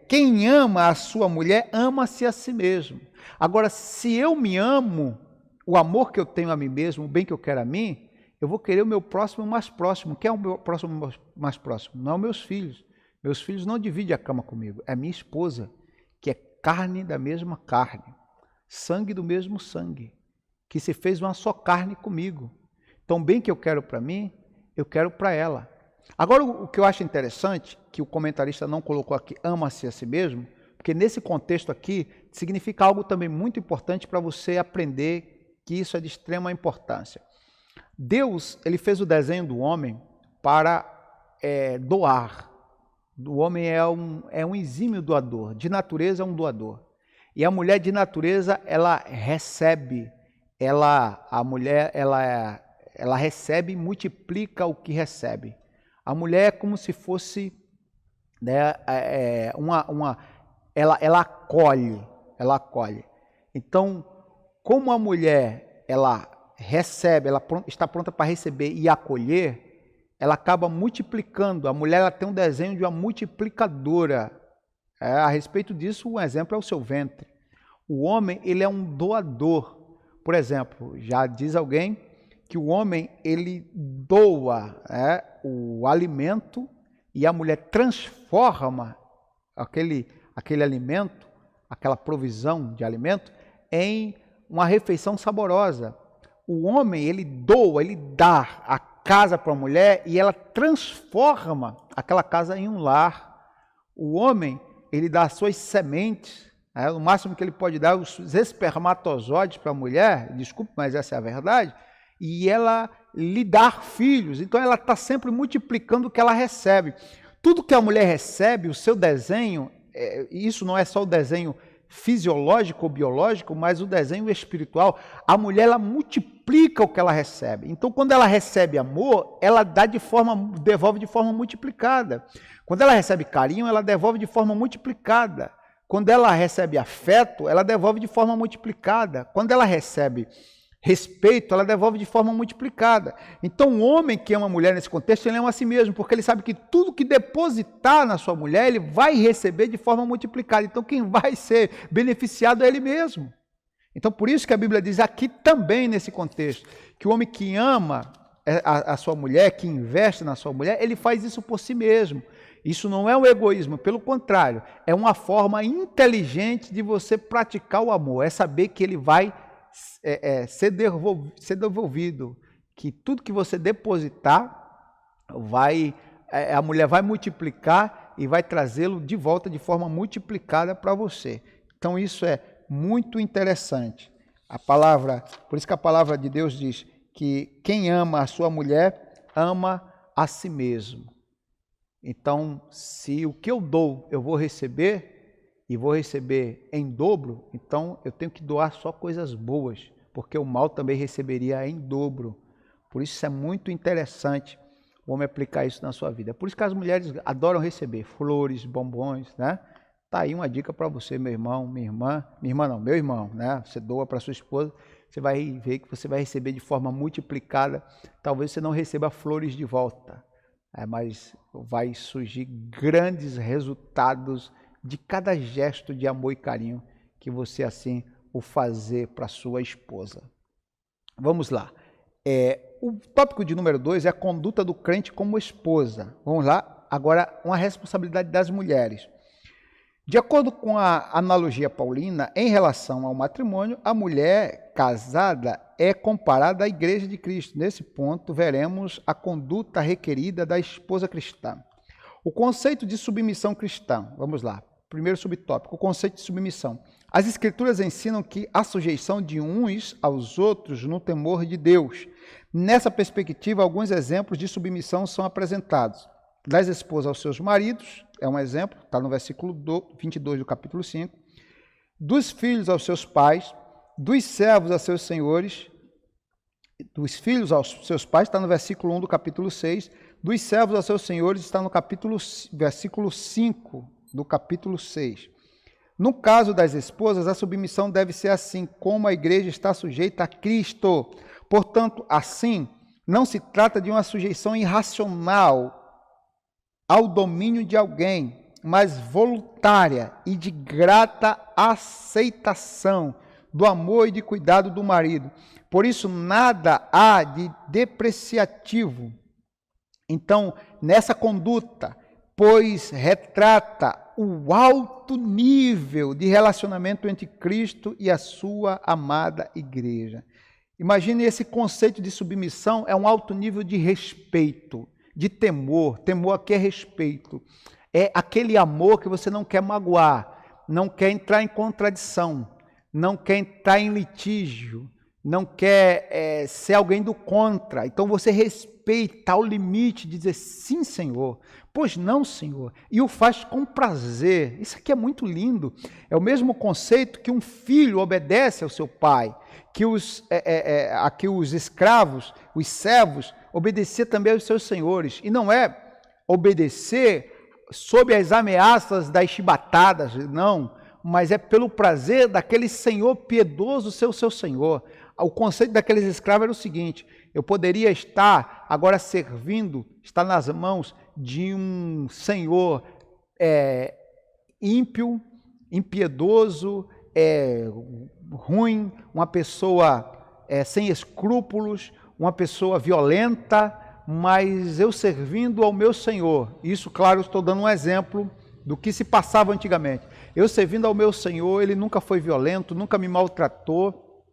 quem ama a sua mulher, ama-se a si mesmo. Agora, se eu me amo, o amor que eu tenho a mim mesmo, o bem que eu quero a mim, eu vou querer o meu próximo mais próximo. Quem é o meu próximo mais próximo? Não meus filhos. Meus filhos não dividem a cama comigo, é minha esposa, que é carne da mesma carne, sangue do mesmo sangue, que se fez uma só carne comigo. Então, o bem que eu quero para mim, eu quero para ela. Agora, o que eu acho interessante, que o comentarista não colocou aqui, ama-se a si mesmo, porque nesse contexto aqui, significa algo também muito importante para você aprender que isso é de extrema importância. Deus, ele fez o desenho do homem para doar. O homem é um exímio doador, de natureza é um doador. E a mulher de natureza, ela recebe, a mulher, ela recebe e multiplica o que recebe. A mulher é como se fosse, né, ela acolhe. Então, como a mulher, ela recebe, ela está pronta para receber e acolher, ela acaba multiplicando. A mulher, ela tem um desenho de uma multiplicadora. A respeito disso, um exemplo é o seu ventre. O homem, ele é um doador. Por exemplo, já diz alguém que o homem, ele doa o alimento e a mulher transforma aquele alimento, aquela provisão de alimento, em uma refeição saborosa. O homem, ele doa, ele dá a casa para a mulher e ela transforma aquela casa em um lar. O homem, ele dá as suas sementes, o máximo que ele pode dar os espermatozoides para a mulher, desculpe, mas essa é a verdade, e ela lhe dá filhos. Então ela está sempre multiplicando o que ela recebe. Tudo que a mulher recebe, o seu desenho, isso não é só o desenho fisiológico ou biológico, mas o desenho espiritual, a mulher, ela multiplica o que ela recebe. Então, quando ela recebe amor, ela devolve de forma multiplicada. Quando ela recebe carinho, ela devolve de forma multiplicada. Quando ela recebe afeto, ela devolve de forma multiplicada. Quando ela recebe respeito, ela devolve de forma multiplicada. Então, o homem que ama a mulher nesse contexto, ele ama a si mesmo, porque ele sabe que tudo que depositar na sua mulher, ele vai receber de forma multiplicada. Então, quem vai ser beneficiado é ele mesmo. Então, por isso que a Bíblia diz aqui também, nesse contexto, que o homem que ama a sua mulher, que investe na sua mulher, ele faz isso por si mesmo. Isso não é um egoísmo, pelo contrário, é uma forma inteligente de você praticar o amor, é saber que ele vai ser devolvido, que tudo que você depositar, a mulher vai multiplicar e vai trazê-lo de volta de forma multiplicada para você. Então isso é muito interessante. Por isso que a palavra de Deus diz que quem ama a sua mulher, ama a si mesmo. Então, se o que eu dou eu vou receber, e vou receber em dobro, então eu tenho que doar só coisas boas, porque o mal também receberia em dobro. Por isso é muito interessante o homem aplicar isso na sua vida. Por isso que as mulheres adoram receber flores, bombons, né? Tá aí uma dica para você, meu irmão, minha irmã, meu irmão, né? Você doa para sua esposa, você vai ver que você vai receber de forma multiplicada. Talvez você não receba flores de volta, mas vai surgir grandes resultados de cada gesto de amor e carinho que você assim o fazer para sua esposa. Vamos lá. O tópico de número 2 é a conduta do crente como esposa. Vamos lá. Agora, uma responsabilidade das mulheres. De acordo com a analogia paulina, em relação ao matrimônio, a mulher casada é comparada à Igreja de Cristo. Nesse ponto, veremos a conduta requerida da esposa cristã. O conceito de submissão cristã. Vamos lá. Primeiro subtópico, o conceito de submissão. As Escrituras ensinam que a sujeição de uns aos outros no temor de Deus, Nessa perspectiva, alguns exemplos de submissão são apresentados. Das esposas aos seus maridos, é um exemplo, está no versículo 22 do capítulo 5. Dos filhos aos seus pais, dos servos a seus senhores, dos filhos aos seus pais, está no versículo 1 do capítulo 6, dos servos aos seus senhores, está no versículo 5 do capítulo 6. No caso das esposas, a submissão deve ser assim, como a igreja está sujeita a Cristo. Portanto, assim, não se trata de uma sujeição irracional ao domínio de alguém, mas voluntária e de grata aceitação do amor e de cuidado do marido. Por isso, nada há de depreciativo. Então, nessa conduta, pois retrata o alto nível de relacionamento entre Cristo e a sua amada igreja. Imagine esse conceito de submissão, é um alto nível de respeito, de temor. Temor aqui é respeito. É aquele amor que você não quer magoar, não quer entrar em contradição, não quer entrar em litígio, não quer ser alguém do contra. Então você respeita ao limite de dizer sim, Senhor, pois não, Senhor, e o faz com prazer. Isso aqui é muito lindo. É o mesmo conceito que um filho obedece ao seu pai, que aqui os escravos, os servos, obedeciam também aos seus senhores. E não é obedecer sob as ameaças das chibatadas, não, mas é pelo prazer daquele senhor piedoso seu senhor. O conceito daqueles escravos era o seguinte: eu poderia estar agora servindo, estar nas mãos de um senhor ímpio, impiedoso, ruim, uma pessoa sem escrúpulos, uma pessoa violenta, mas eu servindo ao meu Senhor. Isso, claro, estou dando um exemplo do que se passava antigamente. Eu servindo ao meu Senhor, ele nunca foi violento, nunca me maltratou,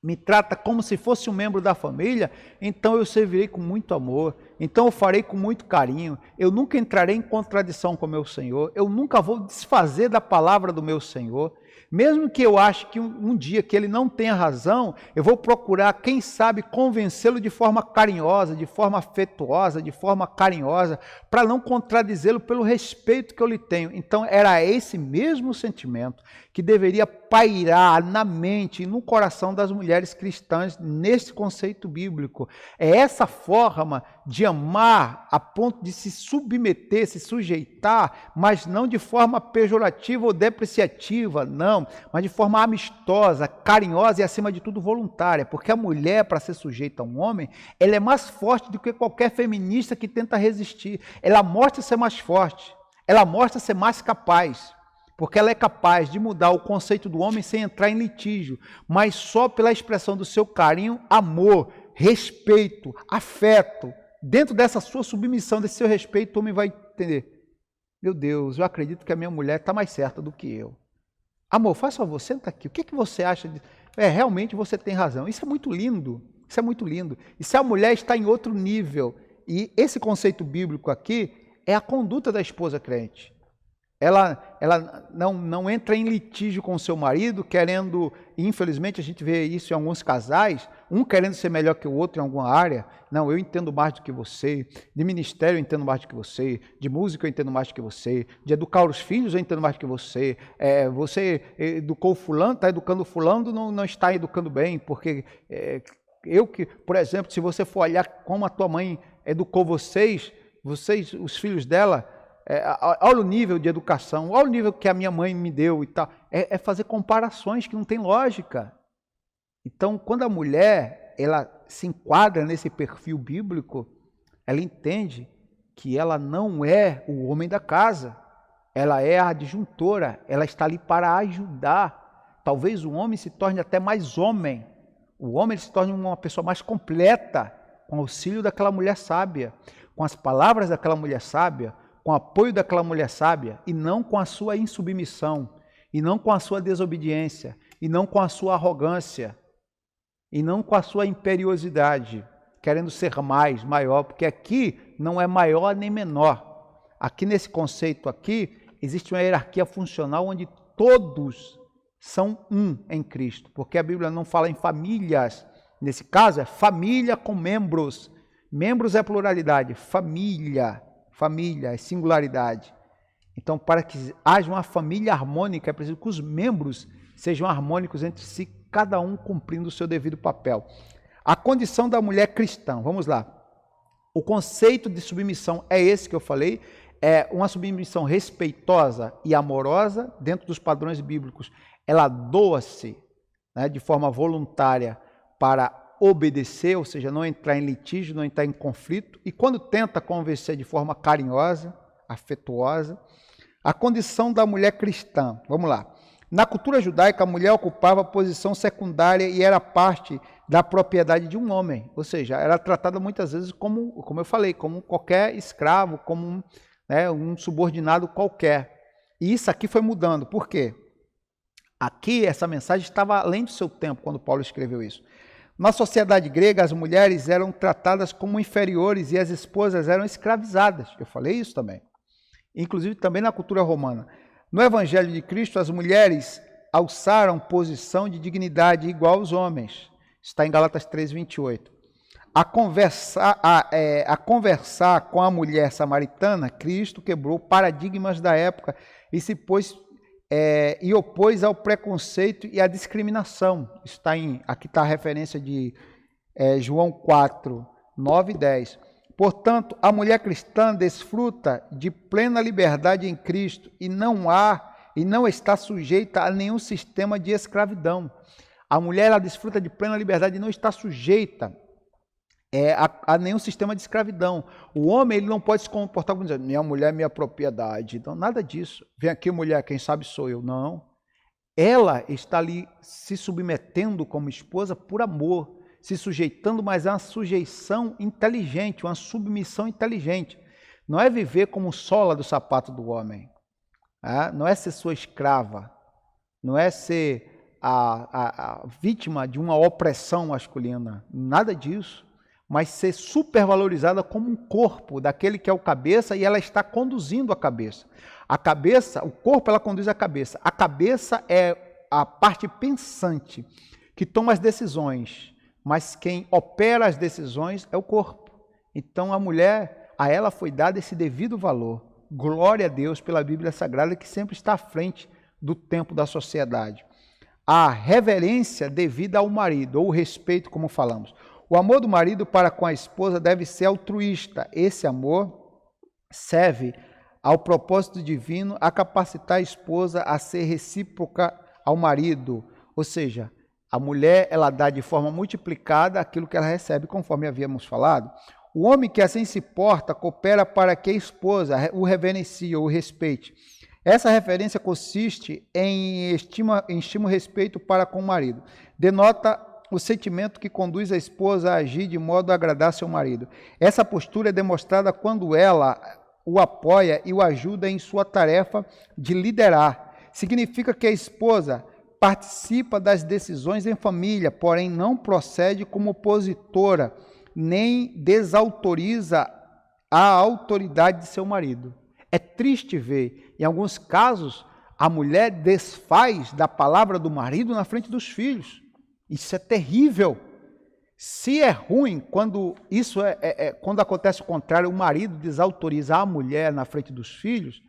me trata como se fosse um membro da família, então eu servirei com muito amor, então eu farei com muito carinho, eu nunca entrarei em contradição com o meu Senhor, eu nunca vou desfazer da palavra do meu Senhor. Mesmo que eu ache que um dia que ele não tenha razão, eu vou procurar, quem sabe, convencê-lo de forma carinhosa, de forma afetuosa, de forma carinhosa, para não contradizê-lo pelo respeito que eu lhe tenho. Então, era esse mesmo sentimento que deveria pairar na mente e no coração das mulheres cristãs nesse conceito bíblico. É essa forma de amar a ponto de se submeter, se sujeitar, mas não de forma pejorativa ou depreciativa, não, mas de forma amistosa, carinhosa e, acima de tudo, voluntária. Porque a mulher, para ser sujeita a um homem, ela é mais forte do que qualquer feminista que tenta resistir. Ela mostra ser mais forte, ela mostra ser mais capaz. Porque ela é capaz de mudar o conceito do homem sem entrar em litígio, mas só pela expressão do seu carinho, amor, respeito, afeto. Dentro dessa sua submissão, desse seu respeito, o homem vai entender: meu Deus, eu acredito que a minha mulher está mais certa do que eu. Amor, faz favor, senta aqui. O que você acha de... realmente você tem razão. Isso é muito lindo. Isso é muito lindo. E se a mulher está em outro nível, e esse conceito bíblico aqui é a conduta da esposa crente. Ela não entra em litígio com o seu marido, querendo, infelizmente a gente vê isso em alguns casais, um querendo ser melhor que o outro em alguma área. Não, eu entendo mais do que você, de ministério eu entendo mais do que você, de música eu entendo mais do que você, de educar os filhos eu entendo mais do que você, você educou fulano, está educando fulano, não está educando bem, porque por exemplo, se você for olhar como a tua mãe educou vocês, os filhos dela, olha o nível de educação, olha o nível que a minha mãe me deu e tal. É fazer comparações que não tem lógica. Então, quando a mulher ela se enquadra nesse perfil bíblico, ela entende que ela não é o homem da casa, ela é a adjuntora, ela está ali para ajudar. Talvez o homem se torne até mais homem, o homem se torne uma pessoa mais completa, com o auxílio daquela mulher sábia, com as palavras daquela mulher sábia, com o apoio daquela mulher sábia, e não com a sua insubmissão, e não com a sua desobediência, e não com a sua arrogância, e não com a sua imperiosidade, querendo ser mais, maior, porque aqui não é maior nem menor. Aqui nesse conceito aqui, existe uma hierarquia funcional onde todos são um em Cristo, porque a Bíblia não fala em famílias, Nesse caso é família com membros. Membros é pluralidade, família é singularidade. Então, para que haja uma família harmônica, é preciso que os membros sejam harmônicos entre si, cada um cumprindo o seu devido papel. A condição da mulher cristã, vamos lá. O conceito de submissão é esse que eu falei, é uma submissão respeitosa e amorosa dentro dos padrões bíblicos. Ela doa-se, né, de forma voluntária para obedecer, ou seja, não entrar em litígio, não entrar em conflito, e quando tenta convencer de forma carinhosa, afetuosa. A condição da mulher cristã, vamos lá. Na cultura judaica, a mulher ocupava posição secundária e era parte da propriedade de um homem, ou seja, era tratada muitas vezes como eu falei, como qualquer escravo, como um subordinado qualquer. E isso aqui foi mudando, por quê? Aqui essa mensagem estava além do seu tempo, quando Paulo escreveu isso. Na sociedade grega, as mulheres eram tratadas como inferiores e as esposas eram escravizadas. Eu falei isso também. Inclusive também na cultura romana. No Evangelho de Cristo, as mulheres alçaram posição de dignidade igual aos homens. Está em Gálatas 3:28. A conversar com a mulher samaritana, Cristo quebrou paradigmas da época e se opôs ao preconceito e à discriminação. Aqui está a referência de João 4, 9 e 10. Portanto, a mulher cristã desfruta de plena liberdade em Cristo e não está sujeita a nenhum sistema de escravidão. A mulher ela desfruta de plena liberdade e não está sujeita a nenhum sistema de escravidão. O homem ele não pode se comportar como dizer, minha mulher é minha propriedade. Então, nada disso. Vem aqui, mulher, quem sabe sou eu. Não. Ela está ali se submetendo como esposa por amor, se sujeitando, mas é uma sujeição inteligente, uma submissão inteligente. Não é viver como sola do sapato do homem. Não é ser sua escrava. Não é ser a vítima de uma opressão masculina. Nada disso. Mas ser supervalorizada como um corpo daquele que é o cabeça e ela está conduzindo a cabeça. A cabeça, o corpo, ela conduz a cabeça. A cabeça é a parte pensante que toma as decisões, mas quem opera as decisões é o corpo. Então a mulher, a ela foi dado esse devido valor. Glória a Deus pela Bíblia Sagrada que sempre está à frente do tempo da sociedade. A reverência devida ao marido, ou o respeito, como falamos. O amor do marido para com a esposa deve ser altruísta. Esse amor serve ao propósito divino a capacitar a esposa a ser recíproca ao marido. Ou seja, a mulher ela dá de forma multiplicada aquilo que ela recebe, conforme havíamos falado. O homem que assim se porta coopera para que a esposa o reverencie ou o respeite. Essa referência consiste em estima e respeito para com o marido. Denota o sentimento que conduz a esposa a agir de modo a agradar seu marido. Essa postura é demonstrada quando ela o apoia e o ajuda em sua tarefa de liderar. Significa que a esposa participa das decisões em família, porém não procede como opositora, nem desautoriza a autoridade de seu marido. É triste ver, em alguns casos, a mulher desfaz da palavra do marido na frente dos filhos. Isso é terrível. Se é ruim, quando quando acontece o contrário, o marido desautoriza a mulher na frente dos filhos,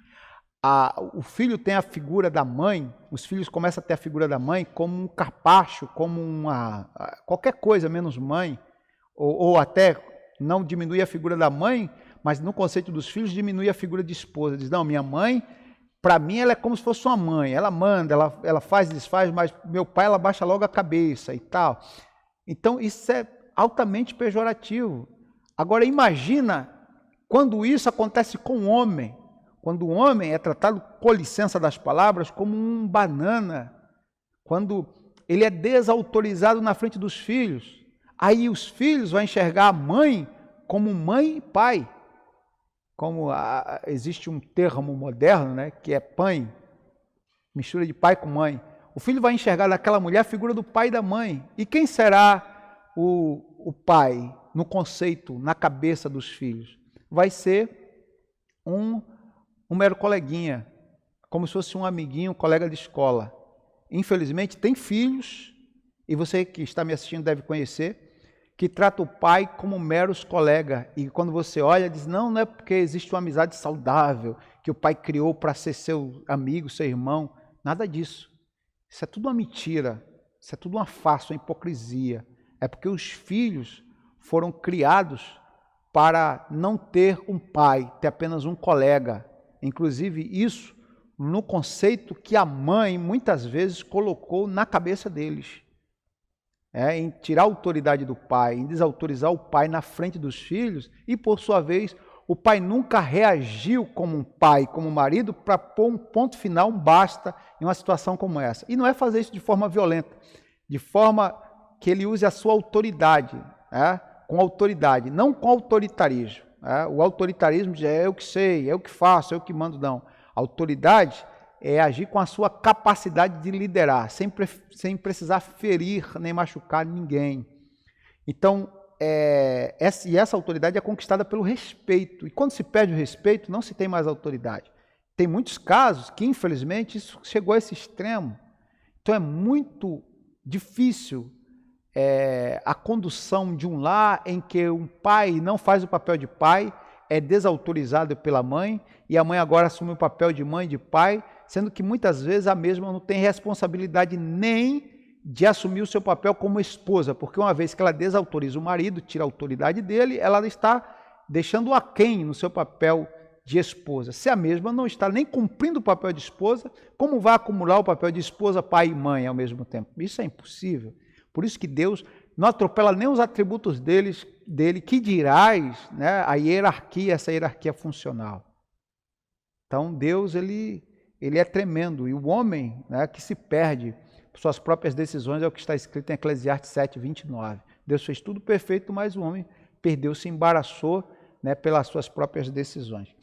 o filho tem a figura da mãe, os filhos começam a ter a figura da mãe como um capacho, como qualquer coisa menos mãe, ou até não diminui a figura da mãe, mas no conceito dos filhos diminui a figura de esposa. Diz, não, minha mãe, para mim ela é como se fosse uma mãe, ela manda, ela faz, desfaz, mas meu pai ela baixa logo a cabeça e tal. Então isso é altamente pejorativo. Agora imagina quando isso acontece com o homem, quando o homem é tratado, com licença das palavras, como um banana, quando ele é desautorizado na frente dos filhos, aí os filhos vão enxergar a mãe como mãe e pai. Como existe um termo moderno, né, que é pai, mistura de pai com mãe. O filho vai enxergar naquela mulher a figura do pai e da mãe. E quem será o pai no conceito, na cabeça dos filhos? Vai ser um mero coleguinha, como se fosse um amiguinho, um colega de escola. Infelizmente, tem filhos e você que está me assistindo deve conhecer, que trata o pai como meros colega. E quando você olha, diz, não é porque existe uma amizade saudável, que o pai criou para ser seu amigo, seu irmão. Nada disso. Isso é tudo uma mentira. Isso é tudo uma farsa, uma hipocrisia. É porque os filhos foram criados para não ter um pai, ter apenas um colega. Inclusive isso no conceito que a mãe muitas vezes colocou na cabeça deles. Em tirar a autoridade do pai, em desautorizar o pai na frente dos filhos, e por sua vez, o pai nunca reagiu como um pai, como um marido, para pôr um ponto final, um basta, em uma situação como essa. E não é fazer isso de forma violenta, de forma que ele use a sua autoridade, com autoridade, não com autoritarismo. O autoritarismo já é eu que sei, eu que faço, eu que mando, não. A autoridade é agir com a sua capacidade de liderar, sem precisar ferir nem machucar ninguém. Então, essa autoridade é conquistada pelo respeito. E quando se perde o respeito, não se tem mais autoridade. Tem muitos casos que, infelizmente, isso chegou a esse extremo. Então, é muito difícil a condução de um lar em que um pai não faz o papel de pai, é desautorizado pela mãe, e a mãe agora assume o papel de mãe e de pai, sendo que muitas vezes a mesma não tem responsabilidade nem de assumir o seu papel como esposa, porque uma vez que ela desautoriza o marido, tira a autoridade dele, ela está deixando-o aquém no seu papel de esposa. Se a mesma não está nem cumprindo o papel de esposa, como vai acumular o papel de esposa, pai e mãe ao mesmo tempo? Isso é impossível. Por isso que Deus não atropela nem os atributos dele, que dirás, a hierarquia, essa hierarquia funcional. Então Deus, ele é tremendo, e o homem que se perde por suas próprias decisões é o que está escrito em Eclesiastes 7, 29. Deus fez tudo perfeito, mas o homem perdeu-se, embaraçou pelas suas próprias decisões.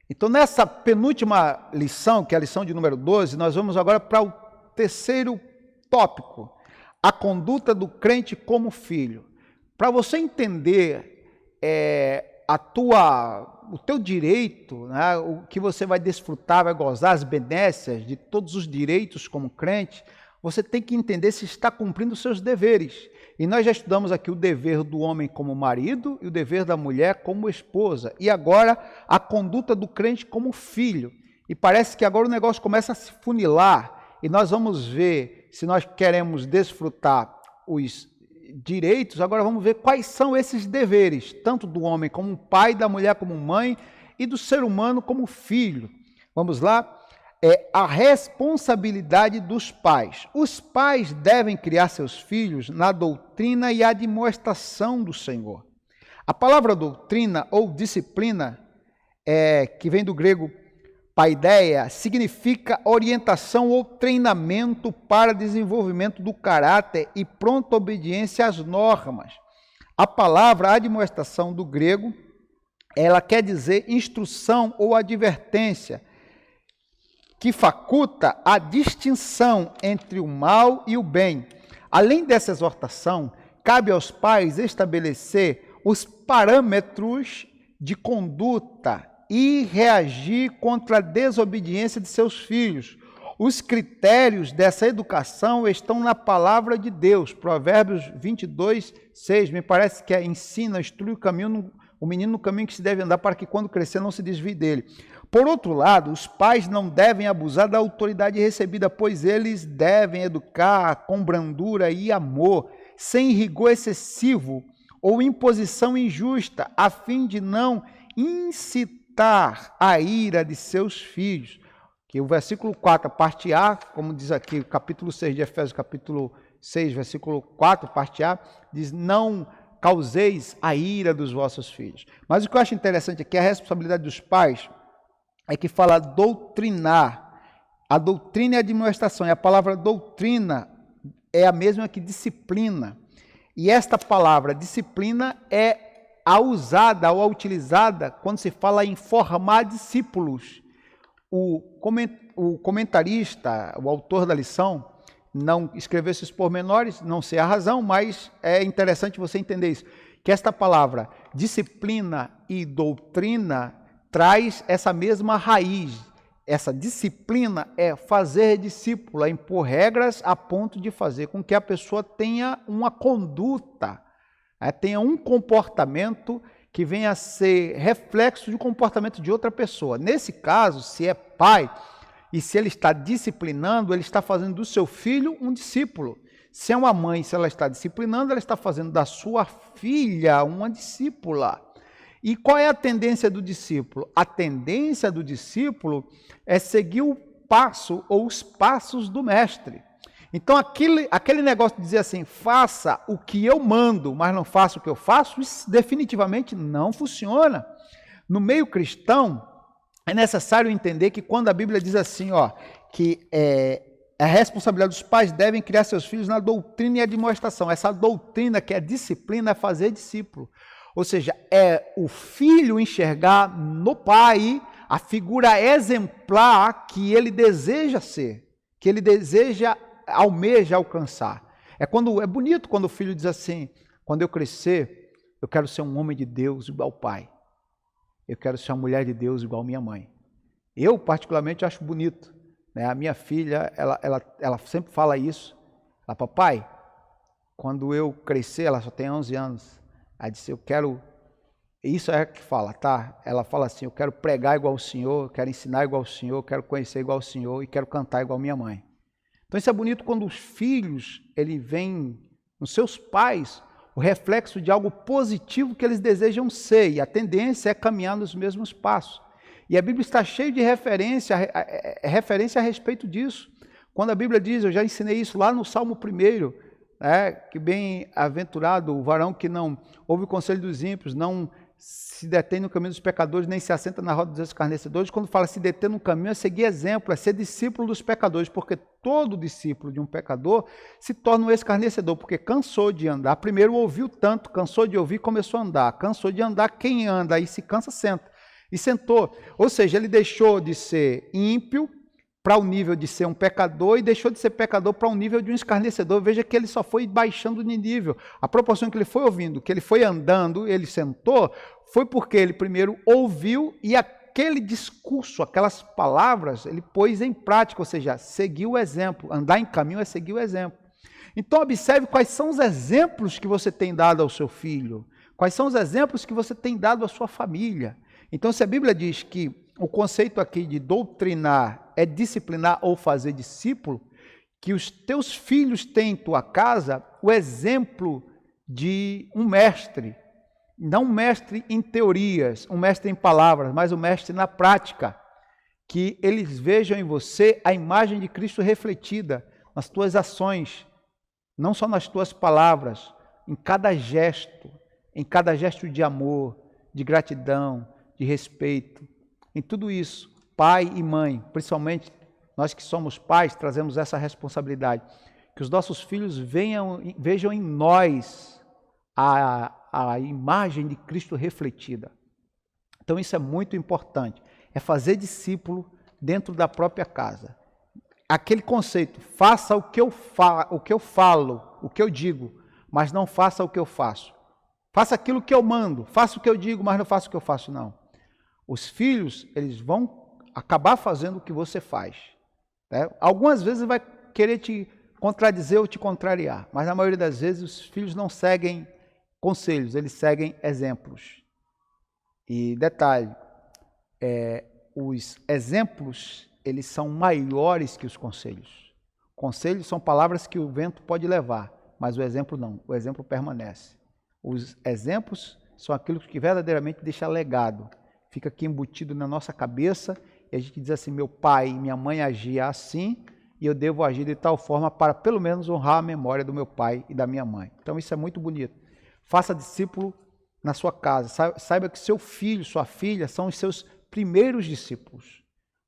Então, nessa penúltima lição, que é a lição de número 12, nós vamos agora para o terceiro tópico, a conduta do crente como filho. Para você entender o teu direito, o que você vai desfrutar, vai gozar, as benécias de todos os direitos como crente, você tem que entender se está cumprindo os seus deveres. E nós já estudamos aqui o dever do homem como marido e o dever da mulher como esposa. E agora a conduta do crente como filho. E parece que agora o negócio começa a se funilar e nós vamos ver se nós queremos desfrutar os direitos, agora vamos ver quais são esses deveres, tanto do homem como pai, da mulher como mãe e do ser humano como filho. Vamos lá? A responsabilidade dos pais. Os pais devem criar seus filhos na doutrina e admoestação do Senhor. A palavra doutrina ou disciplina, que vem do grego paideia, significa orientação ou treinamento para desenvolvimento do caráter e pronta obediência às normas. A palavra admoestação do grego, ela quer dizer instrução ou advertência, que faculta a distinção entre o mal e o bem. Além dessa exortação, cabe aos pais estabelecer os parâmetros de conduta e reagir contra a desobediência de seus filhos. Os critérios dessa educação estão na palavra de Deus. Provérbios 22, 6, me parece que ensina, instrui o menino no caminho que se deve andar, para que quando crescer não se desvie dele. Por outro lado, os pais não devem abusar da autoridade recebida, pois eles devem educar com brandura e amor, sem rigor excessivo ou imposição injusta, a fim de não incitar a ira de seus filhos. Que o versículo 4, a parte A, como diz aqui, o capítulo 6 de Efésios, capítulo 6, versículo 4, parte A, diz, não causeis a ira dos vossos filhos. Mas o que eu acho interessante aqui, a responsabilidade dos pais, é que fala doutrinar. A doutrina é a admoestação, e a palavra doutrina é a mesma que disciplina. E esta palavra disciplina é a usada ou a utilizada quando se fala em formar discípulos. O comentarista, o autor da lição, não escreveu esses pormenores, não sei a razão, mas é interessante você entender isso, que esta palavra disciplina e doutrina traz essa mesma raiz, essa disciplina é fazer discípulo, é impor regras a ponto de fazer com que a pessoa tenha uma conduta, tenha um comportamento que venha a ser reflexo do comportamento de outra pessoa. Nesse caso, se é pai e se ele está disciplinando, ele está fazendo do seu filho um discípulo. Se é uma mãe, se ela está disciplinando, ela está fazendo da sua filha uma discípula. E qual é a tendência do discípulo? A tendência do discípulo é seguir o passo ou os passos do mestre. Então, aquele negócio de dizer assim, faça o que eu mando, mas não faça o que eu faço, isso definitivamente não funciona. No meio cristão, é necessário entender que quando a Bíblia diz assim, que a responsabilidade dos pais devem criar seus filhos na doutrina e admoestação. Essa doutrina, que é disciplina, é fazer discípulo. Ou seja, é o filho enxergar no pai a figura exemplar que ele deseja ser, que ele almeja alcançar. É bonito quando o filho diz assim, quando eu crescer, eu quero ser um homem de Deus igual ao pai. Eu quero ser uma mulher de Deus igual minha mãe. Eu, particularmente, acho bonito. A minha filha, ela sempre fala isso. Ela, papai, quando eu crescer, ela só tem 11 anos. Ela disse, eu quero... Isso é que fala, tá? Ela fala assim, eu quero pregar igual o Senhor, eu quero ensinar igual o Senhor, eu quero conhecer igual o Senhor e quero cantar igual minha mãe. Então isso é bonito quando os filhos, ele vem nos seus pais, o reflexo de algo positivo que eles desejam ser. E a tendência é caminhar nos mesmos passos. E a Bíblia está cheia de referência a respeito disso. Quando a Bíblia diz, eu já ensinei isso lá no Salmo 1, que bem-aventurado o varão que não ouve o conselho dos ímpios, não se detém no caminho dos pecadores, nem se assenta na roda dos escarnecedores. Quando fala se deter no caminho, é seguir exemplo, é ser discípulo dos pecadores, porque todo discípulo de um pecador se torna um escarnecedor, porque cansou de andar. Primeiro ouviu tanto, cansou de ouvir, começou a andar. Cansou de andar, quem anda aí se cansa, senta. E sentou. Ou seja, ele deixou de ser ímpio para o nível de ser um pecador e deixou de ser pecador para o nível de um escarnecedor. Veja que ele só foi baixando de nível. A proporção que ele foi ouvindo, que ele foi andando, ele sentou, foi porque ele primeiro ouviu e aquele discurso, aquelas palavras, ele pôs em prática, ou seja, seguiu o exemplo. Andar em caminho é seguir o exemplo. Então, observe quais são os exemplos que você tem dado ao seu filho, quais são os exemplos que você tem dado à sua família. Então, se a Bíblia diz que o conceito aqui de doutrinar é disciplinar ou fazer discípulo, que os teus filhos têm em tua casa o exemplo de um mestre, não um mestre em teorias, um mestre em palavras, mas um mestre na prática, que eles vejam em você a imagem de Cristo refletida nas tuas ações, não só nas tuas palavras, em cada gesto de amor, de gratidão, de respeito. Em tudo isso, pai e mãe, principalmente nós que somos pais, trazemos essa responsabilidade. Que os nossos filhos vejam em nós a imagem de Cristo refletida. Então isso é muito importante. É fazer discípulo dentro da própria casa. Aquele conceito, faça o que eu falo, o que eu digo, mas não faça o que eu faço. Faça aquilo que eu mando, faça o que eu digo, mas não faça o que eu faço, não. Os filhos, eles vão acabar fazendo o que você faz. Algumas vezes vai querer te contradizer ou te contrariar, mas na maioria das vezes os filhos não seguem conselhos, eles seguem exemplos. E detalhe, os exemplos, eles são maiores que os conselhos. Conselhos são palavras que o vento pode levar, mas o exemplo não, o exemplo permanece. Os exemplos são aquilo que verdadeiramente deixa legado. Fica aqui embutido na nossa cabeça e a gente diz assim, meu pai e minha mãe agiam assim e eu devo agir de tal forma para pelo menos honrar a memória do meu pai e da minha mãe. Então isso é muito bonito. Faça discípulo na sua casa. Saiba que seu filho, sua filha são os seus primeiros discípulos.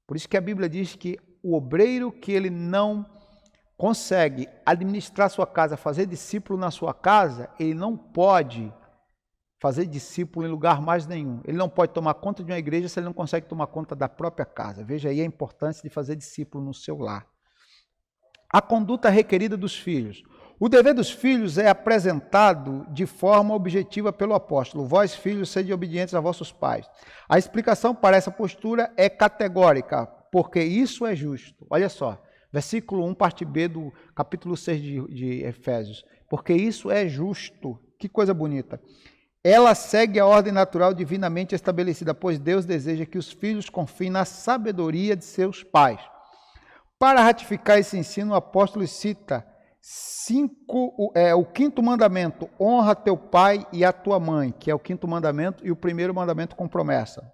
Por isso que a Bíblia diz que o obreiro que ele não consegue administrar sua casa, fazer discípulo na sua casa, ele não pode fazer discípulo em lugar mais nenhum. Ele não pode tomar conta de uma igreja se ele não consegue tomar conta da própria casa. Veja aí a importância de fazer discípulo no seu lar. A conduta requerida dos filhos. O dever dos filhos é apresentado de forma objetiva pelo apóstolo. Vós, filhos, sede obedientes a vossos pais. A explicação para essa postura é categórica. porque isso é justo. Olha só, versículo 1, parte B do capítulo 6 de Efésios. Porque isso é justo. Que coisa bonita. Ela segue a ordem natural divinamente estabelecida, pois Deus deseja que os filhos confiem na sabedoria de seus pais. Para ratificar esse ensino, o apóstolo cita o quinto mandamento: honra teu pai e a tua mãe, que é o quinto mandamento, e o primeiro mandamento com promessa.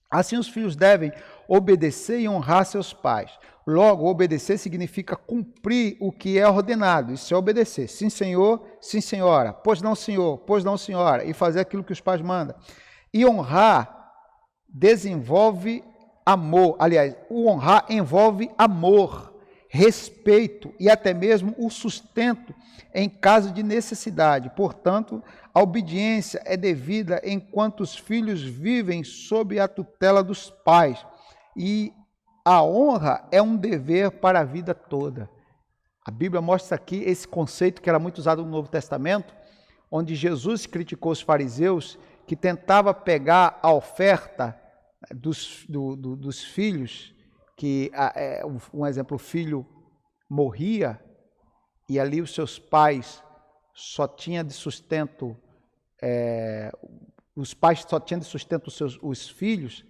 Assim os filhos devem obedecer e honrar seus pais. Logo, obedecer significa cumprir o que é ordenado. Isso é obedecer. Sim, senhor, sim, senhora. Pois não, senhor, pois não, senhora. E fazer aquilo que os pais mandam. E honrar desenvolve amor. Aliás, o honrar envolve amor, respeito e até mesmo o sustento em caso de necessidade. Portanto, a obediência é devida enquanto os filhos vivem sob a tutela dos pais. E a honra é um dever para a vida toda. A Bíblia mostra aqui esse conceito que era muito usado no Novo Testamento, onde Jesus criticou os fariseus que tentava pegar a oferta dos filhos, que, um exemplo, o filho morria e ali os seus pais só tinham de sustento, os pais só tinham de sustento os filhos.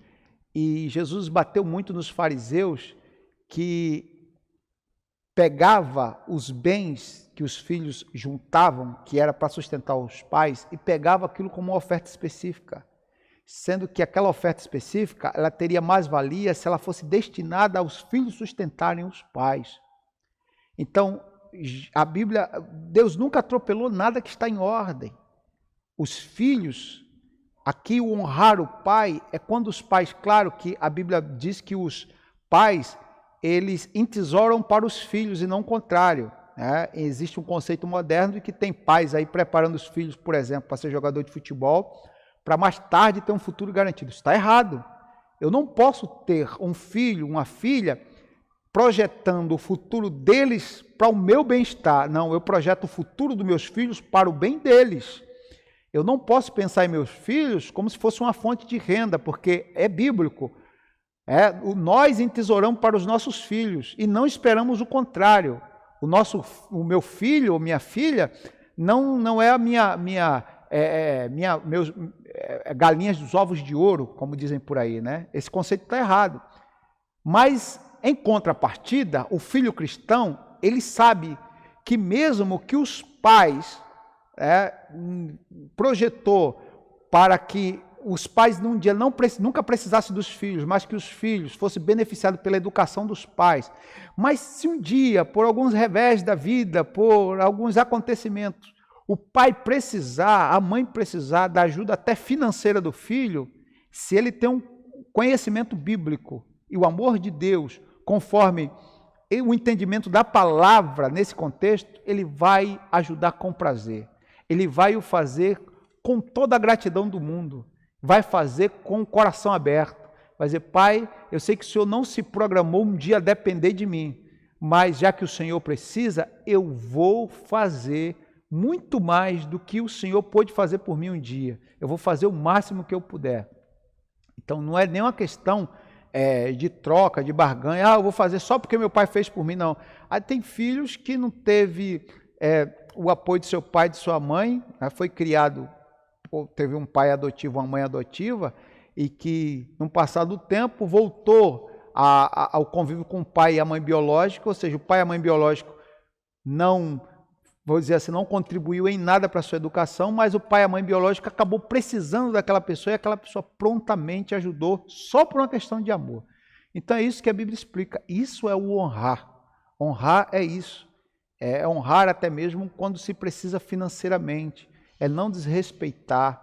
E Jesus bateu muito nos fariseus que pegava os bens que os filhos juntavam, que era para sustentar os pais, e pegava aquilo como uma oferta específica, sendo que aquela oferta específica ela teria mais valia se ela fosse destinada aos filhos sustentarem os pais. Então, a Bíblia, Deus nunca atropelou nada que está em ordem. Os filhos, aqui o honrar o pai é quando os pais, claro que a Bíblia diz que os pais, eles entesouram para os filhos e não o contrário, né? Existe um conceito moderno de que tem pais aí preparando os filhos, por exemplo, para ser jogador de futebol, para mais tarde ter um futuro garantido. Isso está errado. Eu não posso ter um filho, uma filha, projetando o futuro deles para o meu bem-estar. Não, eu projeto o futuro dos meus filhos para o bem deles. Eu não posso pensar em meus filhos como se fosse uma fonte de renda, porque é bíblico. Nós entesouramos para os nossos filhos e não esperamos o contrário. O meu filho ou minha filha não é a meus galinhas dos ovos de ouro, como dizem por aí, né? Esse conceito está errado. Mas, em contrapartida, o filho cristão, ele sabe que mesmo que os pais projetou para que os pais num dia nunca precisassem dos filhos, mas que os filhos fossem beneficiados pela educação dos pais. Mas se um dia, por alguns revés da vida, por alguns acontecimentos, o pai precisar, a mãe precisar da ajuda até financeira do filho, se ele tem um conhecimento bíblico e o amor de Deus, conforme o entendimento da palavra nesse contexto, ele vai ajudar com prazer. Ele vai o fazer com toda a gratidão do mundo. Vai fazer com o coração aberto. Vai dizer, pai, eu sei que o Senhor não se programou um dia a depender de mim, mas já que o Senhor precisa, eu vou fazer muito mais do que o Senhor pôde fazer por mim um dia. Eu vou fazer o máximo que eu puder. Então, não é nenhuma questão de troca, de barganha. Eu vou fazer só porque meu pai fez por mim, não. Aí tem filhos que não teve o apoio de seu pai e de sua mãe, foi criado, teve um pai adotivo, uma mãe adotiva, e que, no passar do tempo, voltou ao convívio com o pai e a mãe biológica, ou seja, o pai e a mãe biológica não, vou dizer assim, não contribuiu em nada para a sua educação, mas o pai e a mãe biológica acabou precisando daquela pessoa e aquela pessoa prontamente ajudou, só por uma questão de amor. Então é isso que a Bíblia explica, isso é o honrar. Honrar é isso. É honrar até mesmo quando se precisa financeiramente, é não desrespeitar,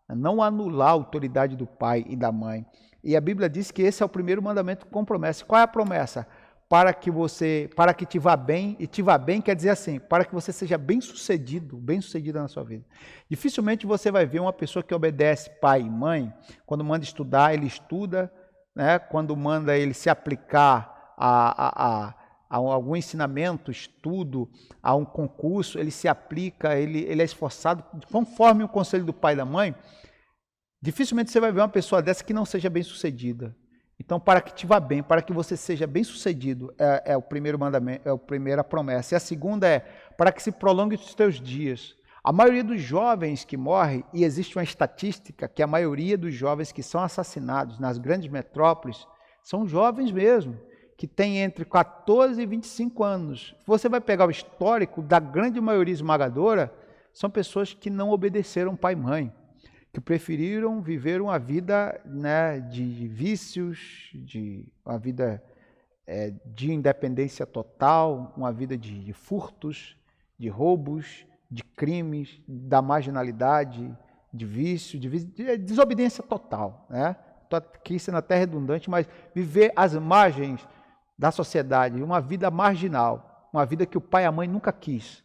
é não anular a autoridade do pai e da mãe. E a Bíblia diz que esse é o primeiro mandamento com promessa. Qual é a promessa? Para que te vá bem, e te vá bem quer dizer assim, para que você seja bem-sucedida na sua vida. Dificilmente você vai ver uma pessoa que obedece pai e mãe, quando manda estudar, ele estuda, né? Quando manda ele se aplicar a algum ensinamento, estudo, a um concurso, ele se aplica, ele é esforçado, conforme o conselho do pai e da mãe. Dificilmente você vai ver uma pessoa dessa que não seja bem-sucedida. Então, para que te vá bem, para que você seja bem-sucedido, é o primeiro mandamento, é a primeira promessa. E a segunda é, para que se prolongue os teus dias. A maioria dos jovens que morrem, e existe uma estatística que a maioria dos jovens que são assassinados nas grandes metrópoles são jovens mesmo, que têm entre 14 e 25 anos. Você vai pegar o histórico da grande maioria esmagadora, são pessoas que não obedeceram pai e mãe, que preferiram viver uma vida, né, de vícios, uma vida de independência total, uma vida de furtos, de roubos, de crimes, da marginalidade, de vício, de desobediência total. Né? Estou aqui sendo até redundante, mas viver às margens da sociedade, uma vida marginal, uma vida que o pai e a mãe nunca quis.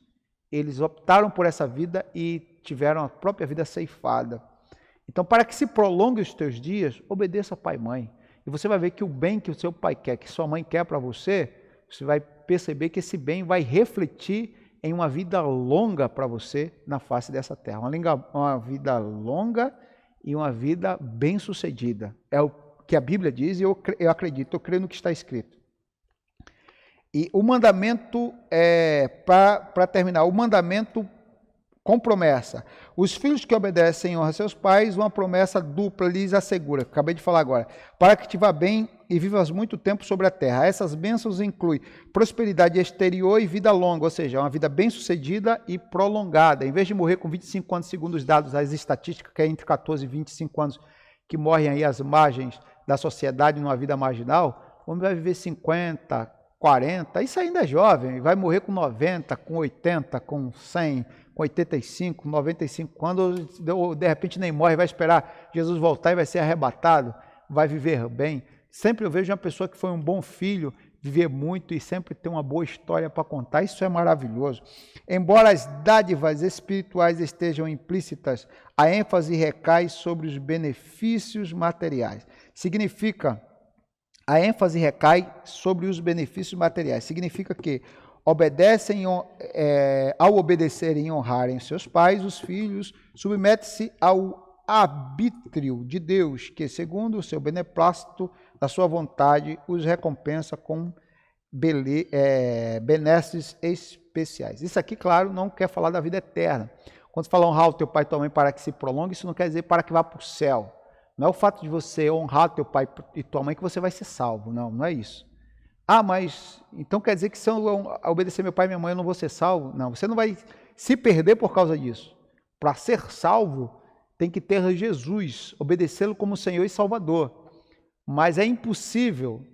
Eles optaram por essa vida e tiveram a própria vida ceifada. Então, para que se prolongue os teus dias, obedeça a pai e mãe. E você vai ver que o bem que o seu pai quer, que sua mãe quer para você, você vai perceber que esse bem vai refletir em uma vida longa para você na face dessa terra. Uma vida longa e uma vida bem-sucedida. É o que a Bíblia diz e eu acredito, eu creio no que está escrito. E o mandamento, para terminar, o mandamento com promessa. Os filhos que obedecem honram seus pais, uma promessa dupla lhes assegura, acabei de falar agora, para que te vá bem e vivas muito tempo sobre a terra. Essas bênçãos incluem prosperidade exterior e vida longa, ou seja, uma vida bem-sucedida e prolongada. Em vez de morrer com 25 anos, segundo os dados das estatísticas, que é entre 14 e 25 anos, que morrem aí às margens da sociedade numa vida marginal, o homem vai viver 50, 40, isso ainda é jovem, vai morrer com 90, com 80, com 100, com 85, 95, quando de repente nem morre, vai esperar Jesus voltar e vai ser arrebatado, vai viver bem. Sempre eu vejo uma pessoa que foi um bom filho, viver muito e sempre ter uma boa história para contar, isso é maravilhoso. Embora as dádivas espirituais estejam implícitas, a ênfase recai sobre os benefícios materiais. A ênfase recai sobre os benefícios materiais. Significa que ao obedecerem e honrarem seus pais, os filhos submetem-se ao arbítrio de Deus, que, segundo o seu beneplácito, da sua vontade, os recompensa com benesses especiais. Isso aqui, claro, não quer falar da vida eterna. Quando você fala honrar o teu pai e tua mãe para que se prolongue, isso não quer dizer para que vá para o céu. Não é o fato de você honrar teu pai e tua mãe que você vai ser salvo. Não, não é isso. Ah, mas então quer dizer que se eu obedecer meu pai e minha mãe eu não vou ser salvo? Não, você não vai se perder por causa disso. Para ser salvo, tem que ter Jesus, obedecê-lo como Senhor e Salvador. Mas é impossível,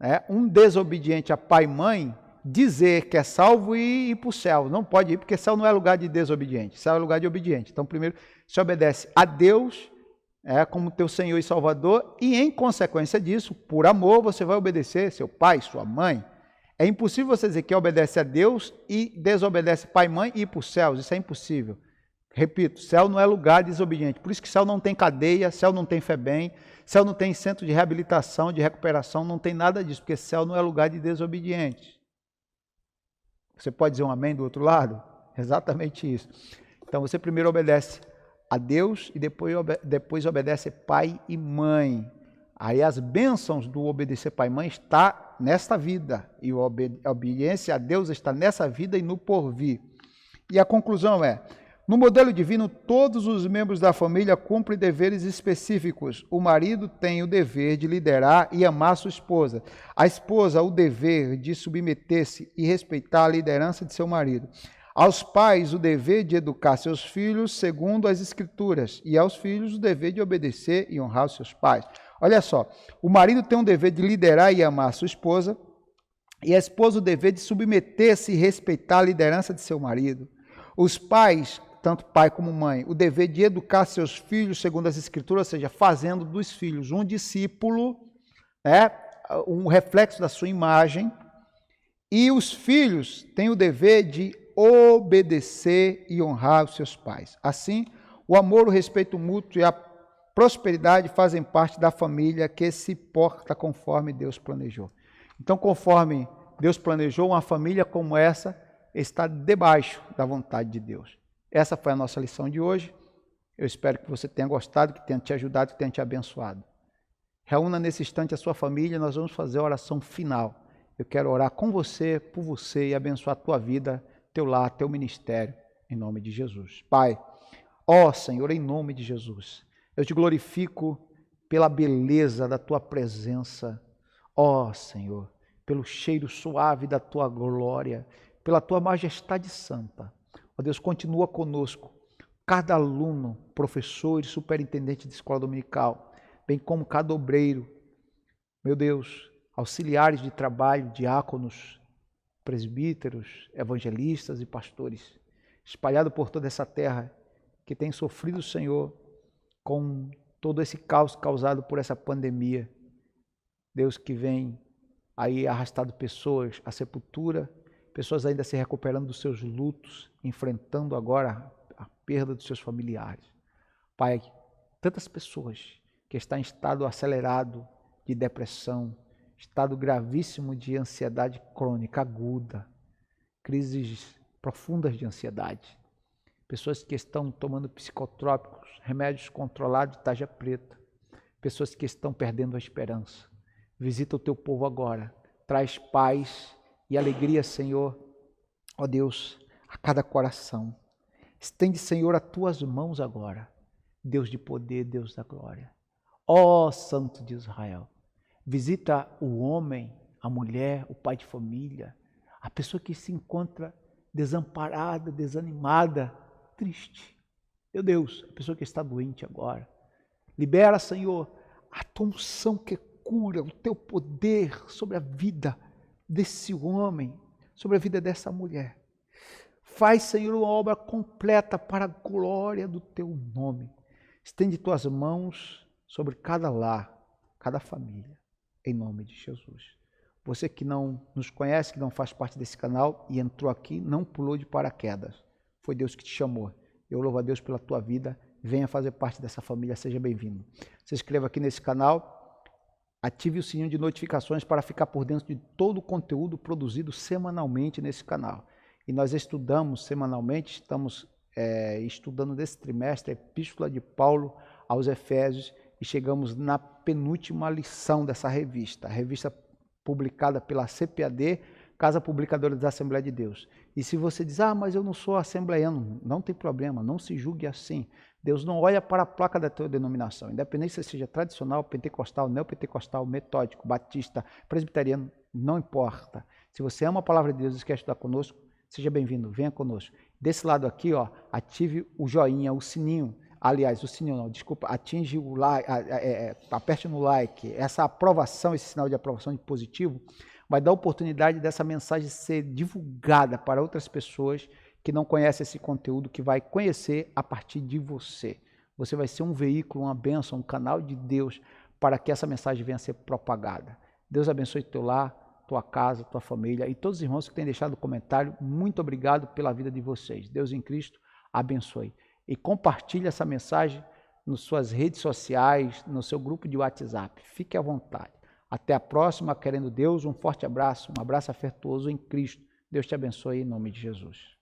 né, um desobediente a pai e mãe dizer que é salvo e ir para o céu. Não pode ir, porque céu não é lugar de desobediente, céu é lugar de obediente. Então, primeiro, se obedece a Deus, como teu Senhor e Salvador, e em consequência disso, por amor, você vai obedecer seu pai, sua mãe. É impossível você dizer que obedece a Deus e desobedece pai e mãe e ir para os céus, isso é impossível. Repito, céu não é lugar de desobediente, por isso que céu não tem cadeia, céu não tem FEBEM, céu não tem centro de reabilitação, de recuperação, não tem nada disso, porque céu não é lugar de desobediente. Você pode dizer um amém do outro lado? Exatamente isso. Então você primeiro obedece a Deus e depois obedece pai e mãe. Aí as bênçãos do obedecer pai e mãe está nesta vida, e a obediência a Deus está nessa vida e no porvir. E a conclusão é, no modelo divino, todos os membros da família cumprem deveres específicos. O marido tem o dever de liderar e amar sua esposa. A esposa, o dever de submeter-se e respeitar a liderança de seu marido. Aos pais, o dever de educar seus filhos segundo as Escrituras. E aos filhos, o dever de obedecer e honrar os seus pais. Olha só, o marido tem o dever de liderar e amar sua esposa. E a esposa, o dever de submeter-se e respeitar a liderança de seu marido. Os pais, tanto pai como mãe, o dever de educar seus filhos segundo as Escrituras, ou seja, fazendo dos filhos um discípulo, um reflexo da sua imagem. E os filhos têm o dever de obedecer e honrar os seus pais. Assim, o amor, o respeito mútuo e a prosperidade fazem parte da família que se porta conforme Deus planejou. Então, conforme Deus planejou, uma família como essa está debaixo da vontade de Deus. Essa foi a nossa lição de hoje. Eu espero que você tenha gostado, que tenha te ajudado, que tenha te abençoado. Reúna nesse instante a sua família, nós vamos fazer a oração final. Eu quero orar com você, por você e abençoar a tua vida, teu lar, teu ministério, em nome de Jesus. Pai, ó Senhor, em nome de Jesus, eu te glorifico pela beleza da tua presença, ó Senhor, pelo cheiro suave da tua glória, pela tua majestade santa. Ó Deus, continua conosco, cada aluno, professor e superintendente de escola dominical, bem como cada obreiro, meu Deus, auxiliares de trabalho, diáconos, presbíteros, evangelistas e pastores, espalhado por toda essa terra, que tem sofrido, Senhor, com todo esse caos causado por essa pandemia. Deus, que vem aí arrastado pessoas à sepultura, pessoas ainda se recuperando dos seus lutos, enfrentando agora a perda dos seus familiares. Pai, tantas pessoas que estão em estado acelerado de depressão, estado gravíssimo de ansiedade crônica aguda, crises profundas de ansiedade, pessoas que estão tomando psicotrópicos, remédios controlados de tarja preta, pessoas que estão perdendo a esperança. Visita o teu povo agora, traz paz e alegria, Senhor, ó Deus, a cada coração. Estende, Senhor, as tuas mãos agora, Deus de poder, Deus da glória. Ó Santo de Israel, visita o homem, a mulher, o pai de família, a pessoa que se encontra desamparada, desanimada, triste. Meu Deus, a pessoa que está doente agora. Libera, Senhor, a tua unção que cura, o teu poder sobre a vida desse homem, sobre a vida dessa mulher. Faz, Senhor, uma obra completa para a glória do teu nome. Estende tuas mãos sobre cada lar, cada família, em nome de Jesus. Você que não nos conhece, que não faz parte desse canal e entrou aqui, não pulou de paraquedas. Foi Deus que te chamou. Eu louvo a Deus pela tua vida. Venha fazer parte dessa família, seja bem-vindo. Se inscreva aqui nesse canal, ative o sininho de notificações para ficar por dentro de todo o conteúdo produzido semanalmente nesse canal. E nós estudamos semanalmente, estamos estudando nesse trimestre a Epístola de Paulo aos Efésios e chegamos na penúltima lição dessa revista, a revista publicada pela CPAD, Casa Publicadora da Assembleia de Deus. E se você diz, mas eu não sou assembleiano, não tem problema, não se julgue assim. Deus não olha para a placa da tua denominação, independente se seja tradicional, pentecostal, neopentecostal, metódico, batista, presbiteriano, não importa. Se você ama a palavra de Deus e quer estudar conosco, seja bem-vindo, venha conosco. Desse lado aqui, ative o joinha, o sininho. Aliás, o sininho não, desculpa, atinge o like, aperte no like. Essa aprovação, esse sinal de aprovação de positivo, vai dar oportunidade dessa mensagem ser divulgada para outras pessoas que não conhecem esse conteúdo, que vai conhecer a partir de você. Você vai ser um veículo, uma bênção, um canal de Deus para que essa mensagem venha a ser propagada. Deus abençoe teu lar, tua casa, tua família e todos os irmãos que têm deixado comentário. Muito obrigado pela vida de vocês. Deus em Cristo abençoe. E compartilhe essa mensagem nas suas redes sociais, no seu grupo de WhatsApp. Fique à vontade. Até a próxima, querendo Deus, um forte abraço, um abraço afetuoso em Cristo. Deus te abençoe em nome de Jesus.